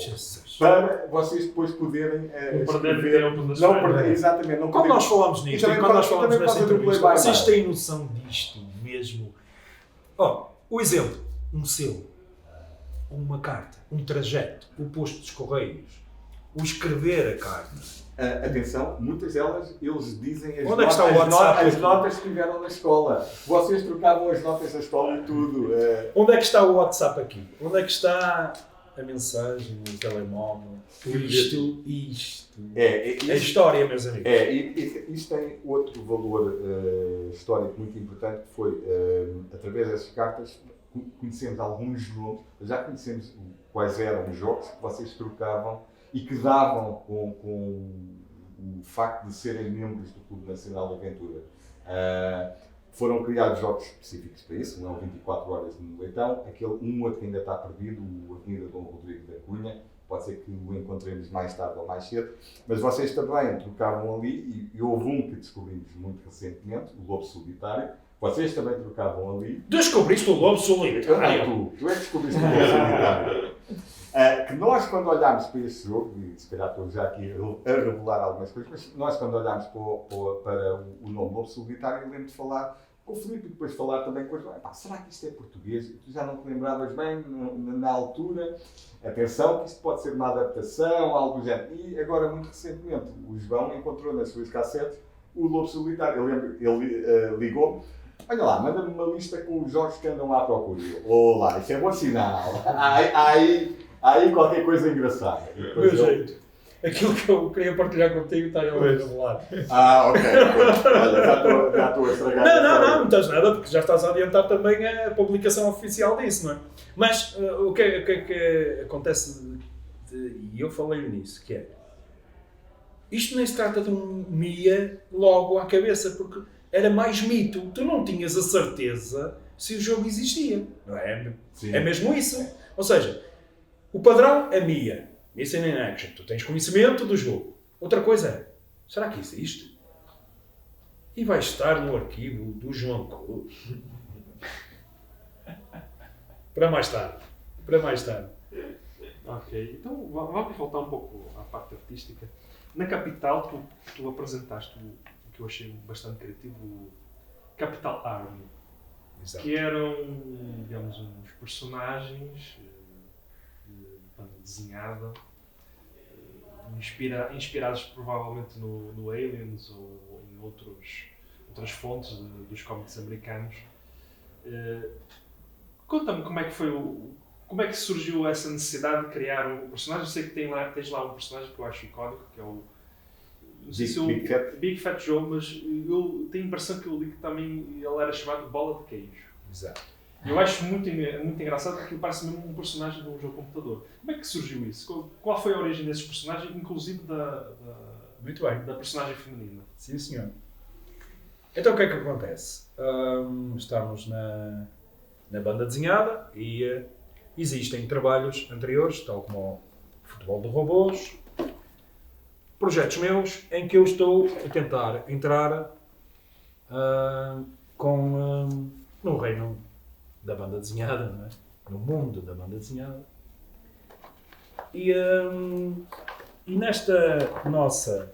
para vocês depois poderem escrever. Não perder, exatamente. Não Quando perder. nós falamos nisto, também e quando nós pode- falamos também nesta pode haver entrevista, play-by, vocês vai. têm noção disto mesmo? O exemplo, um selo, uma carta, um trajeto, o posto dos correios, o escrever a carta. Atenção, muitas delas, eles dizem Onde é que está o WhatsApp? as notas que tiveram na escola. Vocês trocavam as notas da escola e tudo. Onde é que está o WhatsApp aqui? Onde é que está a mensagem, o telemóvel? Isto. É história, meus amigos. Isto tem outro valor histórico muito importante, que foi, através dessas cartas, conhecemos alguns nomes, já conhecemos quais eram os jogos que vocês trocavam e que davam com o facto de serem membros do Clube Nacional de Aventura. Foram criados jogos específicos para isso, não 24 horas no Leitão, um outro que ainda está perdido, o Avenida Dom Rodrigo da Cunha, pode ser que o encontremos mais tarde ou mais cedo, mas vocês também trocavam ali, e houve um que descobrimos muito recentemente, o Lobo Solitário, vocês também trocavam ali. Descobriste o Lobo Solitário? Tu é que descobriste o Lobo Solitário. Que nós, quando olhámos para este jogo, e se calhar estou já aqui a revelar algumas coisas, mas nós, quando olhámos para o nome Lobo Solitário, eu lembro de falar com o Filipe e depois falar também com o João. Será que isto é português? E tu já não te lembravas bem na altura? Atenção, que isto pode ser uma adaptação, algo do género. E agora, muito recentemente, o João encontrou nas suas cassetes o Lobo Solitário. Ele ligou-me. Olha lá, manda-me uma lista com os jogos que andam lá à procura. Olá, isso é bom sinal. Há aí qualquer coisa engraçada. Meu jeito. Aquilo que eu queria partilhar contigo está aí a revelar. Ok. Olha, já estou a estragar. Não estás nada, porque já estás a adiantar também a publicação oficial disso, não é? Mas o que é que acontece, e eu falei nisso, que é, isto nem se trata de um Mia logo à cabeça, porque era mais mito. Tu não tinhas a certeza se o jogo existia, não é? Sim. É mesmo isso. Ou seja, o padrão é Mia, Missing in Action. Tu tens conhecimento do jogo. Outra coisa é, será que existe? E vai estar no arquivo do João Cruz. Para mais tarde. Ok, então vamos voltar um pouco à parte artística. Na Capital, tu apresentaste o que eu achei bastante criativo, o Capital Army. Exato. Que eram, digamos, uns personagens de banda desenhada, inspirados provavelmente no Aliens ou em outras fontes dos cómics americanos. Conta-me como é que surgiu essa necessidade de criar um personagem. Eu sei que tens lá um personagem que eu acho icónico, que é o Big Fat Joe, mas eu tenho a impressão que eu li que também ele era chamado Bola de Queijo. Exato. Eu acho muito engraçado porque ele parece mesmo um personagem de um jogo de computador. Como é que surgiu isso? Qual foi a origem desses personagens, inclusive Muito bem. da personagem feminina? Sim, senhor. Então o que é que acontece? Estamos na banda desenhada e existem trabalhos anteriores, tal como o futebol de robôs, projetos meus em que eu estou a tentar entrar no reino da banda desenhada, não é? No mundo da banda desenhada. E nesta nossa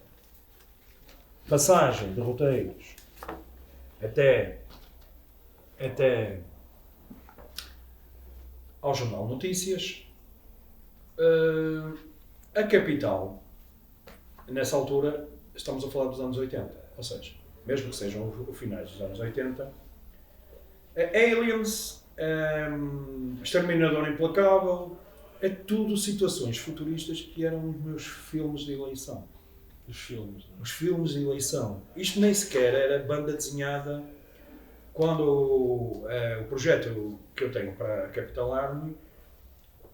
passagem de roteiros até ao Jornal Notícias, a capital, nessa altura, estamos a falar dos anos 80, ou seja, mesmo que sejam os finais dos anos 80, Aliens, Exterminador Implacável, é tudo situações futuristas que eram os meus filmes de eleição. Os filmes. Os filmes de eleição. Isto nem sequer era banda desenhada quando o projeto que eu tenho para a Capital Army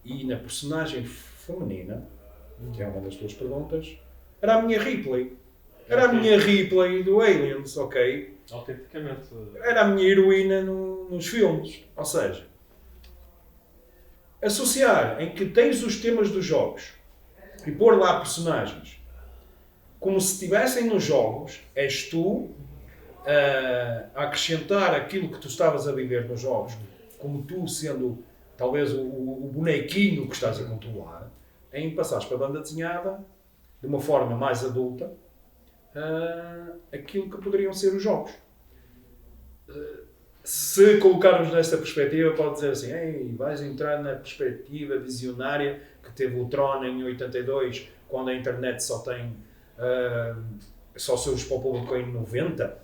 e na personagem feminina, que é uma das tuas perguntas, era a minha Ripley. Era a minha Ripley do Aliens, ok? Autenticamente. Era a minha heroína nos filmes. Ou seja, associar em que tens os temas dos jogos e pôr lá personagens como se estivessem nos jogos, és tu a acrescentar aquilo que tu estavas a viver nos jogos, como tu sendo talvez o bonequinho que estás a controlar, em passares para a banda desenhada, de uma forma mais adulta, aquilo que poderiam ser os jogos. Se colocarmos nesta perspectiva, pode dizer assim: ei, vais entrar na perspectiva visionária que teve o Tron em 82, quando a internet só surge para o público em 90.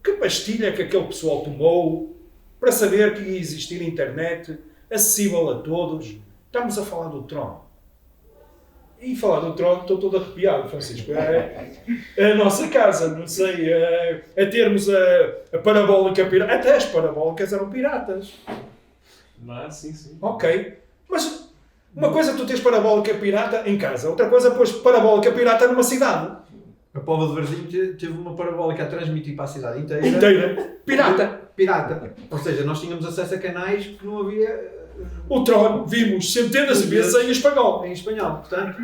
Que pastilha que aquele pessoal tomou para saber que ia existir internet acessível a todos? Estamos a falar do Tron. E falar do Tron, estou todo arrepiado, Francisco. É a nossa casa, não sei, a termos a parabólica pirata. Até as parabólicas eram piratas. Não, sim. Ok. Mas uma coisa é tu tens parabólica pirata em casa, outra coisa é pôs parabólica pirata numa cidade. A Póvoa de Varzim teve uma parabólica a transmitir para a cidade inteira. Pirata. Ou seja, nós tínhamos acesso a canais que não havia... O Tron vimos centenas de vezes em espanhol. Em espanhol, portanto...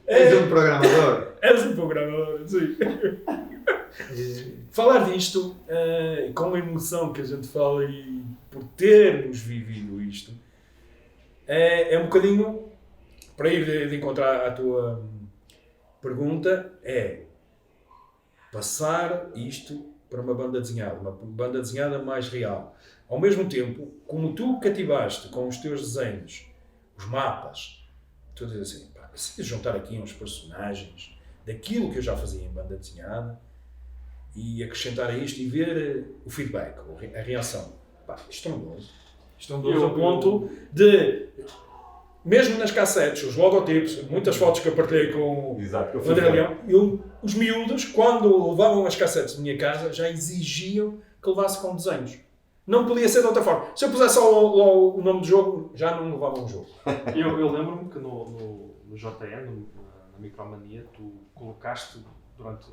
És um programador. És um programador, sim. Falar disto, com a emoção que a gente fala e por termos vivido isto, é um bocadinho, para ir de encontrar a tua pergunta, é passar isto para uma banda desenhada mais real. Ao mesmo tempo, como tu cativaste com os teus desenhos, os mapas, tu dizes assim, pá, preciso juntar aqui uns personagens daquilo que eu já fazia em banda desenhada e acrescentar a isto e ver o feedback, a reação. Pá, estrondoso. Estrondoso ao ponto de, mesmo nas cassetes, os logotipos, muitas fotos que eu partilhei com o André Leão, os miúdos, quando levavam as cassetes de minha casa, já exigiam que levasse com desenhos. Não podia ser de outra forma. Se eu pusesse só o nome do jogo, já não levavam o jogo. Eu lembro-me que no JN, na Micromania, tu colocaste durante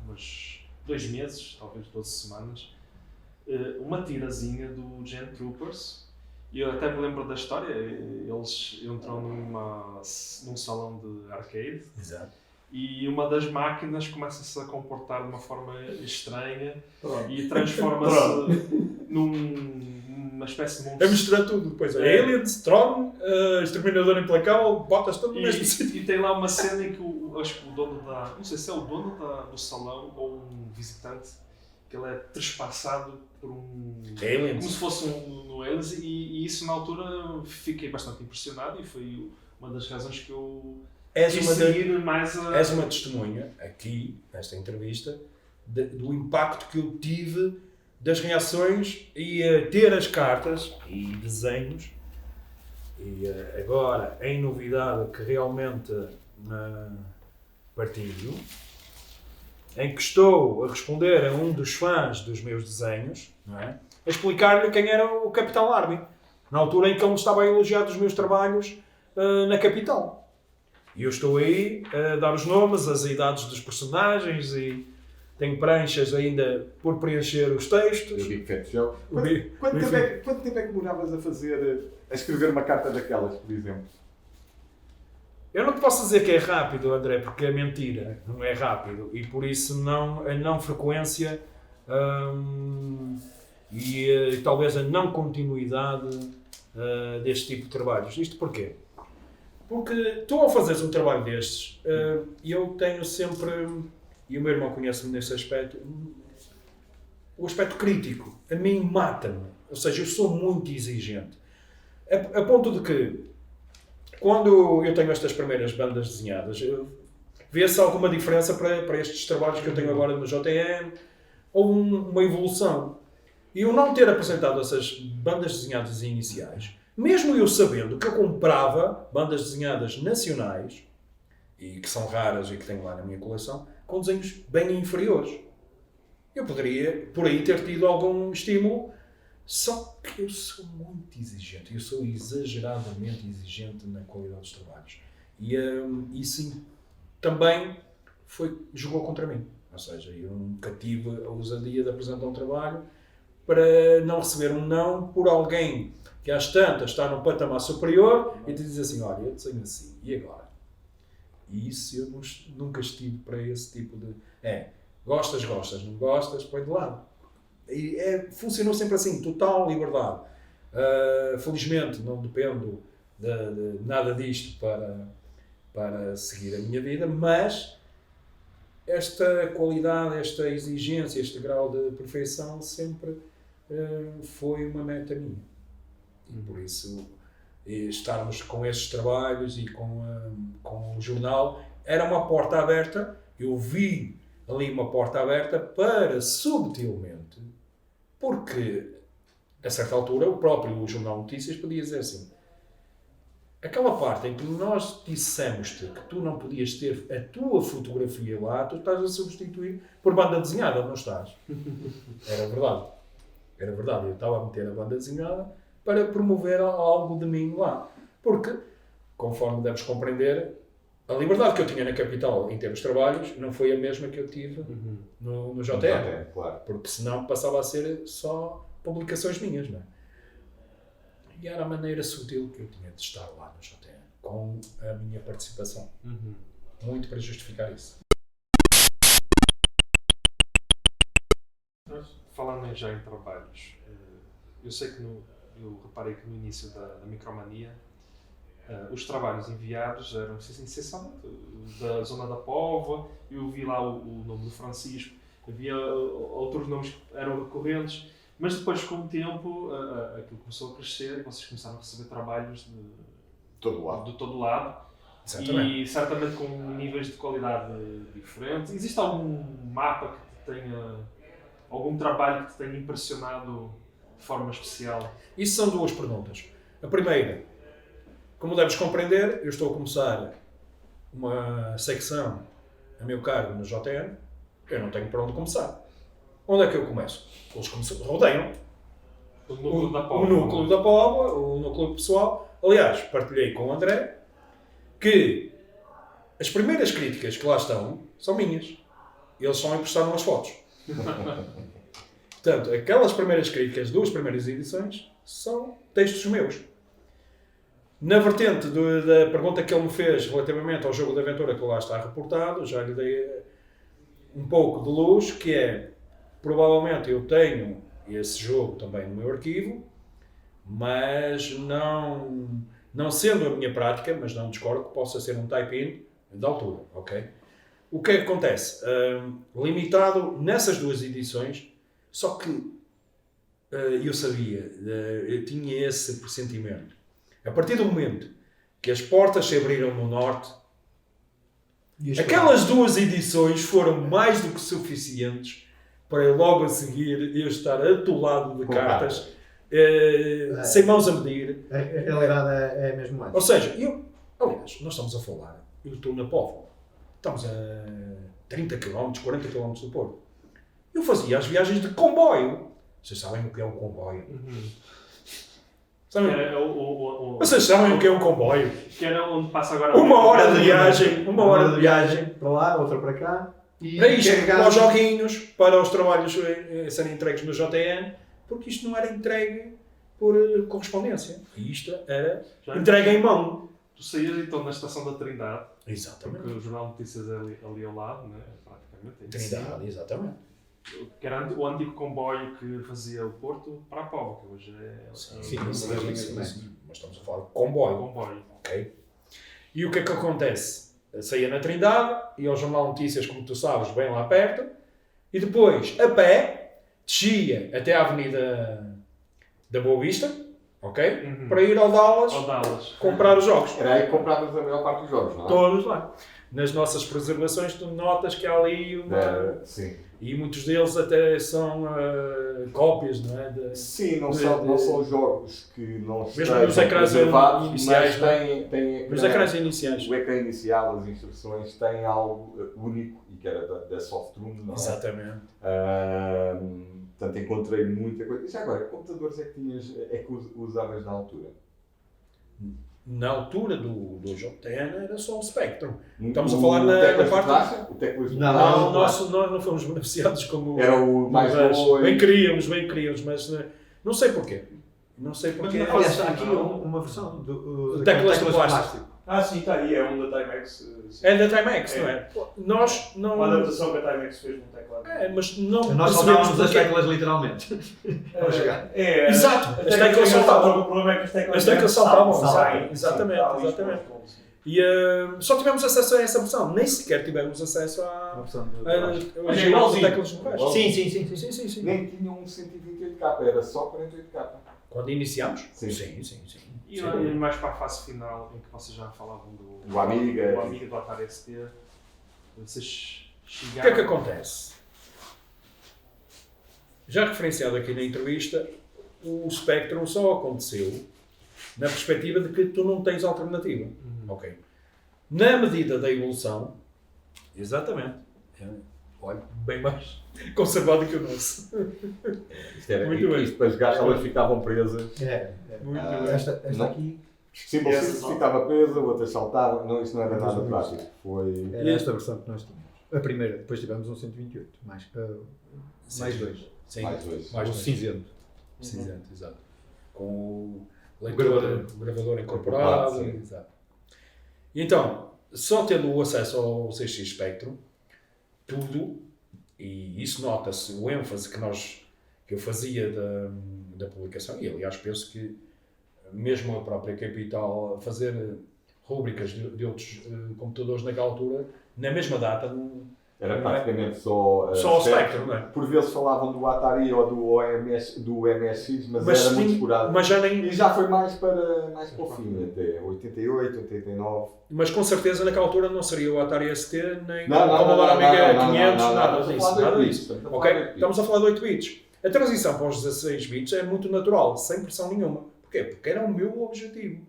uns 2 meses, talvez 12 semanas, uma tirazinha do Gen Troopers. E eu até me lembro da história. Eles entram num salão de arcade. Exato. E uma das máquinas começa-se a comportar de uma forma estranha e transforma-se numa espécie de monstro. É misturar tudo depois. Aliens, Tron, Exterminador Implacável, botas tudo no mesmo sítio. E tem lá uma cena em que acho que o dono não sei se é o dono do salão ou um visitante, que ele é trespassado por Aliens. como se fosse no Aliens, e isso na altura fiquei bastante impressionado e foi uma das razões que eu És uma testemunha, aqui, nesta entrevista, do impacto que eu tive das reações e ter as cartas e desenhos. E agora, em novidade que realmente partilho, em que estou a responder a um dos fãs dos meus desenhos, não é? A explicar-lhe quem era o Capital Army, na altura em que ele estava a elogiar os meus trabalhos na capital. E eu estou aí a dar os nomes, as idades dos personagens e tenho pranchas ainda por preencher os textos. O Big Fat Show. Quanto tempo é que demoravas a escrever uma carta daquelas, por exemplo? Eu não te posso dizer que é rápido, André, porque é mentira. Não é rápido. E por isso a não frequência e talvez a não continuidade deste tipo de trabalhos. Isto porquê? Porque tu, ao fazeres um trabalho destes, eu tenho sempre, e o meu irmão conhece-me nesse aspecto, o aspecto crítico. A mim mata-me. Ou seja, eu sou muito exigente. A ponto de que, quando eu tenho estas primeiras bandas desenhadas, vê-se alguma diferença para estes trabalhos que eu tenho agora no JTN, ou uma evolução. E eu não ter apresentado essas bandas desenhadas iniciais, mesmo eu sabendo que eu comprava bandas desenhadas nacionais, e que são raras e que tenho lá na minha coleção, com desenhos bem inferiores. Eu poderia, por aí, ter tido algum estímulo, só que eu sou muito exigente. Eu sou exageradamente exigente na qualidade dos trabalhos. E isso também jogou contra mim. Ou seja, eu nunca tive a ousadia de apresentar um trabalho para não receber um não por alguém que às tantas está num patamar superior e te diz assim, olha, eu desenho assim, e agora? E isso eu nunca estive para esse tipo de... Gostas, não gostas, põe de lado. E funcionou sempre assim, total liberdade. Felizmente não dependo de nada disto para seguir a minha vida, mas esta qualidade, esta exigência, este grau de perfeição sempre foi uma meta minha. E por isso estarmos com estes trabalhos e com o jornal era uma porta aberta. Eu vi ali uma porta aberta para subtilmente, porque a certa altura o próprio Jornal Notícias podia dizer assim, aquela parte em que nós dissemos-te que tu não podias ter a tua fotografia lá, tu estás a substituir por banda desenhada, não estás? Era verdade. Era verdade. Eu estava a meter a banda desenhada para promover algo de mim lá. Porque, conforme deves compreender, a liberdade que eu tinha na capital em termos de trabalhos não foi a mesma que eu tive no JTN. Claro. Porque senão passava a ser só publicações minhas, não é? E era a maneira sutil que eu tinha de estar lá no JTN, com a minha participação. Muito para justificar isso. Falando já em trabalhos, eu sei que eu reparei que no início da Micromania os trabalhos enviados eram essencialmente da zona da Póvoa. Eu vi lá o nome do Francisco, havia outros nomes que eram recorrentes, mas depois com o tempo aquilo começou a crescer e vocês começaram a receber trabalhos de todo lado. Exatamente. E certamente com níveis de qualidade diferentes. Existe algum mapa que te tenha, algum trabalho que te tenha impressionado de forma especial? Isso são duas perguntas. A primeira, como deves compreender, eu estou a começar uma secção a meu cargo no JN, eu não tenho para onde começar. Onde é que eu começo? Eles rodeiam. O núcleo da Póvoa. O núcleo da Póvoa, o núcleo pessoal. Aliás, partilhei com o André que as primeiras críticas que lá estão são minhas. Eles só emprestaram as fotos. Portanto, aquelas primeiras críticas, duas primeiras edições, são textos meus. Na vertente da pergunta que ele me fez relativamente ao jogo de aventura que lá está reportado, já lhe dei um pouco de luz, que é, provavelmente eu tenho esse jogo também no meu arquivo, mas não sendo a minha prática, mas não discordo que possa ser um type-in de altura, ok? O que é que acontece? Limitado nessas duas edições, só que eu sabia, eu tinha esse pressentimento. A partir do momento que as portas se abriram no Norte, aquelas duas edições foram mais do que suficientes para logo a seguir eu estar atolado de cartas, sem mãos a medir. A realidade é mesmo essa. Ou seja, aliás, nós estamos a falar, eu estou na Póvoa, estamos a 30 km, 40 km do Porto. Eu fazia as viagens de comboio. Vocês sabem o que é um comboio? Sabem? Vocês sabem o que é um comboio? Que era onde passa agora... Uma hora de viagem. Para lá, outra para cá. E para isto, carregado. para os joguinhos, para os trabalhos serem entregues no JN, porque isto não era entregue por correspondência. E isto era entregue em mão. Tu saías então na estação da Trindade. Exatamente. Porque o Jornal de Notícias é ali ao lado, né? Praticamente. Trindade, exatamente. Que era o antigo comboio que fazia o Porto para a Póvoa, que hoje é... Sim, mas estamos a falar de comboio. Comboio. Okay? E o que é que acontece? Saía na Trindade, ia ao Jornal Notícias, como tu sabes, bem lá perto, e depois, a pé, descia até à Avenida da Boa Vista, ok? Uhum. Para ir ao Dallas, Ao Dallas. comprar os jogos. Era aí que comprávamos a maior parte dos jogos, não é? Todos lá. Nas nossas preservações, tu notas que há ali uma... Sim. E muitos deles até são cópias, não é? Sim, não são jogos que não Mesmo estejam nos ecrãs preservados, iniciais, mas têm Nos ecrãs iniciais. o ecrã inicial, as instruções, têm algo único e que era da Softroom, não é? Exatamente. Portanto, encontrei muita coisa. E já agora, que computadores é que usavas na altura? Na altura do JTN era só o Spectrum. Estamos a falar na Teclas parte... de taxa? O Teclas de Não, taxa? Não, nós não fomos beneficiados como... Era o mais bom. Bem queríamos, mas não sei porquê. Não sei Mas porquê. não Aliás, faz há aqui sentido. uma versão De de teclas de plástico. Ah, sim, está aí, é um da Timex. Sim. É da Timex, não é? Nós não... Uma adaptação que a Timex fez no teclado. mas não Nós percebemos saltávamos as porquê. teclas literalmente. Para jogar. Exato, as as teclas saltavam. O problema é que as teclas As teclas saltavam, saem. exatamente, Sim, exatamente. sim. E só tivemos acesso a essa versão, nem sequer tivemos acesso Uma a versão de Mas é igualzinho. teclas de plástico. Sim. Nem tinha um 128K, era só 48K. Quando iniciámos? Sim. Sim. E mais para a fase final, em que vocês já falavam Do Amiga. do Amiga do Atari ST, vocês O que é chegaram... que acontece? Já referenciado aqui na entrevista, o Spectrum só aconteceu na perspectiva de que tu não tens alternativa. Ok. Na medida da evolução, exatamente. Olha, bem mais conservado que o nosso. Muito bem. Isto para jogar, elas ficavam presas. Muito Ah, bem. Esta não. aqui Sim, você ficava presa, o outro saltava. Não, isto não era nada prático. Foi. era esta versão que nós tínhamos. A primeira, depois tivemos um 128, mais dois. Sim. Mais dois. Mais O dois. cinzento. Cinzento, exato. Com o gravador. gravador incorporado. Sim. Exato. E então, só tendo o acesso ao CX Spectrum, tudo, e isso nota-se, o ênfase que eu fazia da publicação, e aliás penso que mesmo a própria Capital fazer rúbricas de outros computadores naquela altura, na mesma data, Era praticamente só. só o Spectrum, não é? Por vezes falavam do Atari ou do MSX, mas era muito esporádico. Mas já nem. E já foi mais para o fim, até 88, 89. Mas com certeza naquela altura não seria o Atari ST, nem Não, o Commodore Amiga 500, não, nada estamos a disso. falar de Nada 8 disso. bits, Ok? Estamos a falar de 8 bits. A transição para os 16 bits é muito natural, sem pressão nenhuma. Porquê? Porque era o meu objetivo.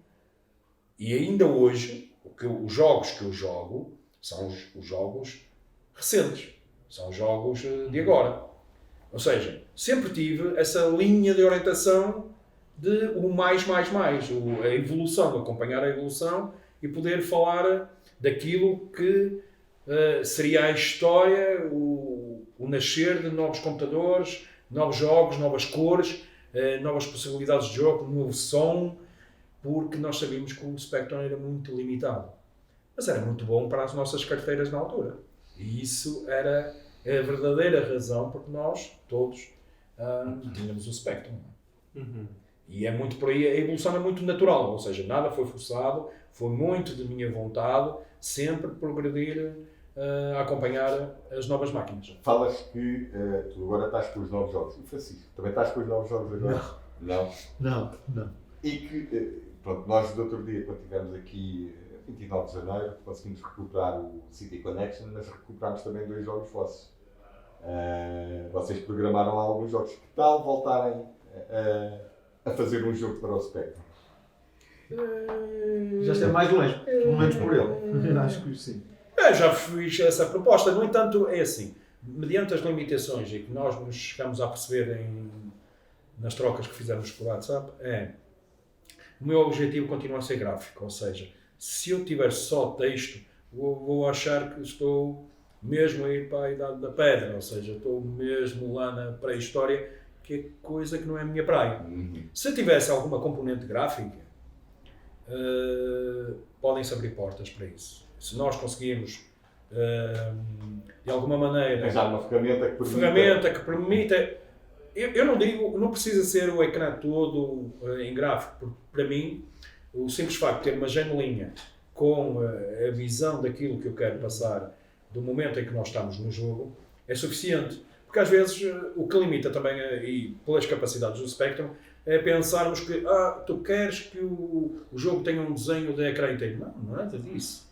E ainda hoje, os jogos que eu jogo são os jogos recentes. São jogos de agora. Ou seja, sempre tive essa linha de orientação de o mais, a evolução, acompanhar a evolução e poder falar daquilo que seria a história, o nascer de novos computadores, novos jogos, novas cores, novas possibilidades de jogo, novo som, porque nós sabíamos que o Spectrum era muito limitado. Mas era muito bom para as nossas carteiras na altura. E isso era a verdadeira razão porque nós, todos, tínhamos o Spectrum. E é muito por aí, a evolução é muito natural, ou seja, nada foi forçado, foi muito de minha vontade, sempre progredir a acompanhar as novas máquinas. Falas que tu agora estás com os novos jogos. E Francisco, também estás com os novos jogos agora? Não. Não. E que, pronto, nós do outro dia, quando estivemos aqui, 29 de janeiro, conseguimos recuperar o City Connection, mas recuperámos também 2 jogos vossos. Vocês programaram alguns jogos. Que tal voltarem a fazer um jogo para o Spectrum? Já esteve mais longe, pelo menos por ele. Acho que sim. Eu já fiz essa proposta, no entanto, é assim, mediante as limitações e que nós nos chegamos a perceber nas trocas que fizemos por WhatsApp, o meu objetivo continua a ser gráfico, ou seja, se eu tiver só texto, vou achar que estou mesmo a ir para a Idade da Pedra, ou seja, estou mesmo lá na pré-história, que é coisa que não é a minha praia. Se tivesse alguma componente gráfica, podem-se abrir portas para isso. Se nós conseguirmos, de alguma maneira, Arranjar uma ferramenta que permita... eu não digo, não precisa ser o ecrã todo em gráfico, porque para mim, o simples facto de ter uma janelinha com a visão daquilo que eu quero passar do momento em que nós estamos no jogo, é suficiente. Porque às vezes o que limita também, e pelas capacidades do Spectrum, é pensarmos que tu queres que o jogo tenha um desenho de ecrã inteiro. Não é nada disso.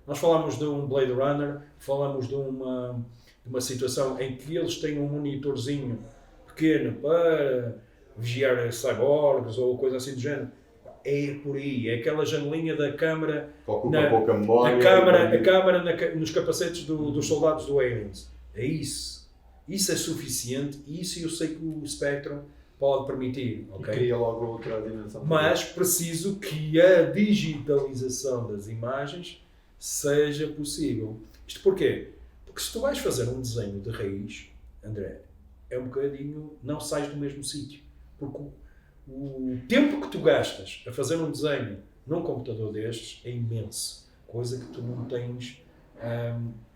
Nós falamos de um Blade Runner, falamos de uma situação em que eles têm um monitorzinho pequeno para vigiar cyborgs ou coisa assim do género. É por aí, é aquela janelinha da câmara, Ocupa pouca memória. a câmara nos capacetes dos soldados do Aliens. É isso. Isso é suficiente, isso eu sei que o Spectrum pode permitir. Okay? E cria logo outra dimensão. Mas preciso que a digitalização das imagens seja possível. Isto porquê? Porque se tu vais fazer um desenho de raiz, André, é um bocadinho, não sais do mesmo sítio. Porque o tempo que tu gastas a fazer um desenho num computador destes é imenso. Coisa que tu não tens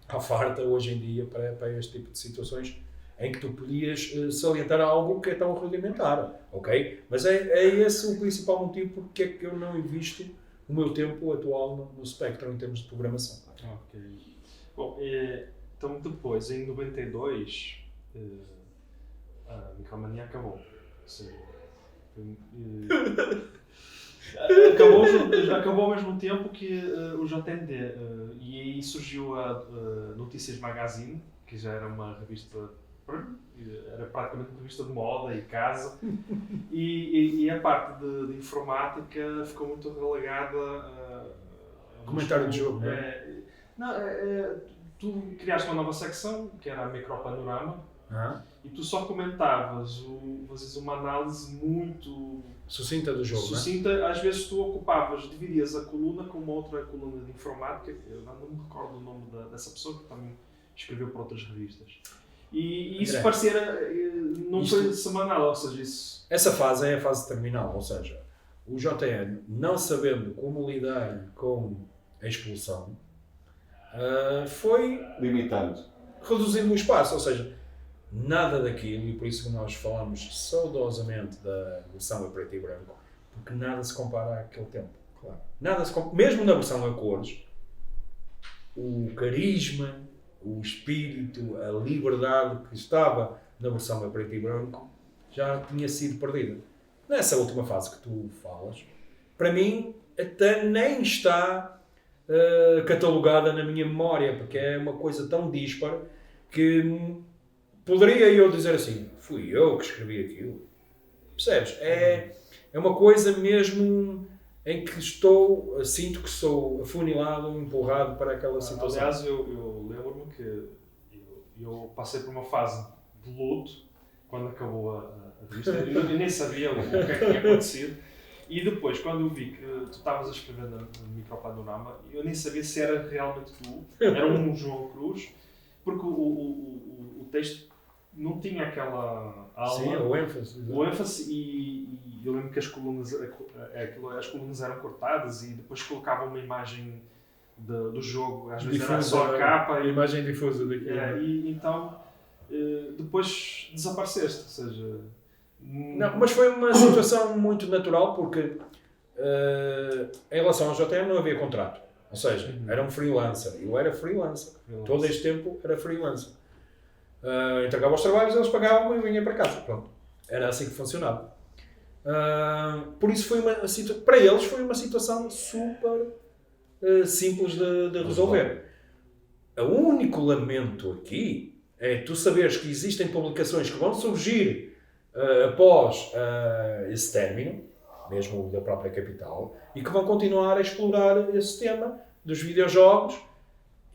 à farta hoje em dia para este tipo de situações em que tu podias salientar algo que é tão rudimentar, ok? Mas é esse o principal motivo porque é que eu não invisto o meu tempo atual no Spectrum em termos de programação. Ok. Bom, então depois, em 92, a Micromania acabou. Ou seja, acabou ao mesmo tempo que o JND. E aí surgiu a Notícias Magazine, que já era uma revista, era praticamente uma revista de moda e casa, e a parte de informática ficou muito relegada a Comentário de jogo, não é? Tu criaste uma nova secção, que era a Micropanorama, Ah, e tu só comentavas, fazias uma análise muito sucinta do jogo, sucinta. Às vezes tu dividias a coluna com uma outra coluna de informática, eu não me recordo o nome dessa pessoa, que também escreveu para outras revistas. E isso André, parecia, não foi semanal, ou seja, isso... Essa fase é a fase terminal, ou seja, o JN, não sabendo como lidar com a expulsão, foi Limitando. reduzindo o espaço, ou seja, nada daquilo, e por isso que nós falamos saudosamente da versão a preto e branco, porque nada se compara àquele tempo. Claro. Mesmo na versão a cores, o carisma, o espírito, a liberdade que estava na versão a preto e branco já tinha sido perdida. Nessa última fase que tu falas, para mim até nem está catalogada na minha memória, porque é uma coisa tão dispara que poderia eu dizer assim, fui eu que escrevi aquilo. Percebes? É uma coisa mesmo em que sinto que sou afunilado, empurrado para aquela situação. Aliás, eu lembro-me que eu passei por uma fase de luto quando acabou a revista. Eu nem sabia o que é que tinha acontecido. E depois, quando eu vi que tu estavas a escrever no Micropanorama, eu nem sabia se era realmente tu, era um João Cruz, porque o texto não tinha aquela alma. Sim, o ênfase. O ênfase, e eu lembro que as colunas eram cortadas e depois colocavam uma imagem do jogo, às vezes era só a capa. A imagem difusa daquilo. E então, depois desapareceste, ou seja... Não, mas foi uma situação muito natural porque em relação ao JM não havia contrato. Ou seja, era um freelancer. Eu era freelancer. Todo este tempo era freelancer. Entregava os trabalhos, eles pagavam e vinha para casa. Pronto. Era assim que funcionava. Por isso foi para eles foi uma situação super simples de resolver. O único lamento aqui é tu saberes que existem publicações que vão surgir após esse término, mesmo da própria Capital, e que vão continuar a explorar esse tema dos videojogos,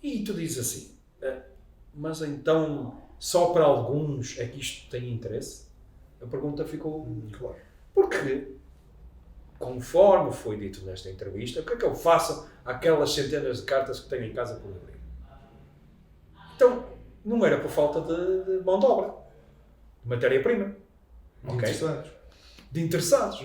e tu dizes assim, mas então só para alguns é que isto tem interesse? A pergunta ficou clara. Porque, conforme foi dito nesta entrevista, o que é que eu faço àquelas centenas de cartas que tenho em casa por abrir? Então, não era por falta de mão de obra, de matéria-prima. Okay? De interessados.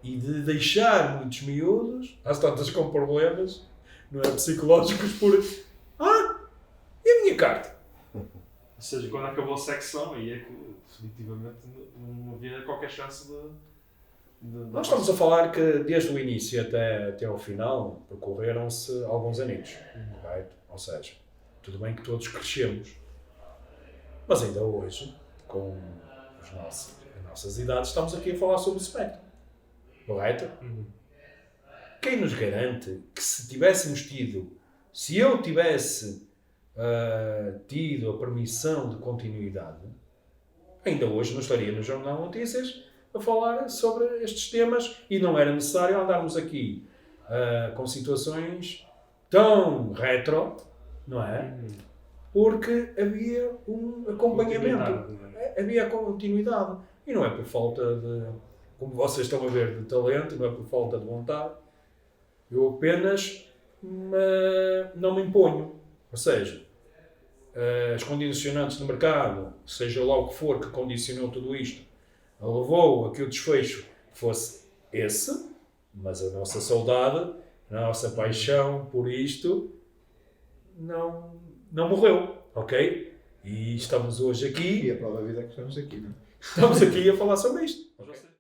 E de deixar muitos miúdos, às tantas com problemas, não é, psicológicos, por e a minha carta? Ou seja, quando acabou a secção, aí é que definitivamente não havia qualquer chance Nós estamos a falar que desde o início até ao final percorreram-se alguns aninhos, correto? Ou seja, tudo bem que todos crescemos, mas ainda hoje, com as nossas idades, estamos aqui a falar sobre o Spectrum, correto? Quem nos garante que se eu tivesse tido a permissão de continuidade, ainda hoje não estaria no Jornal Notícias a falar sobre estes temas e não era necessário andarmos aqui com situações tão retro, não é? Porque havia um acompanhamento, havia continuidade. E não é por falta de, como vocês estão a ver, de talento, não é por falta de vontade. Eu apenas não me imponho. Ou seja, as condicionantes do mercado, seja lá o que for que condicionou tudo isto, levou a que o desfecho fosse esse, mas a nossa saudade, a nossa paixão por isto não morreu, ok? E estamos hoje aqui. E a prova da vida é que estamos aqui, não é? Estamos aqui a falar sobre isto. Mas vocês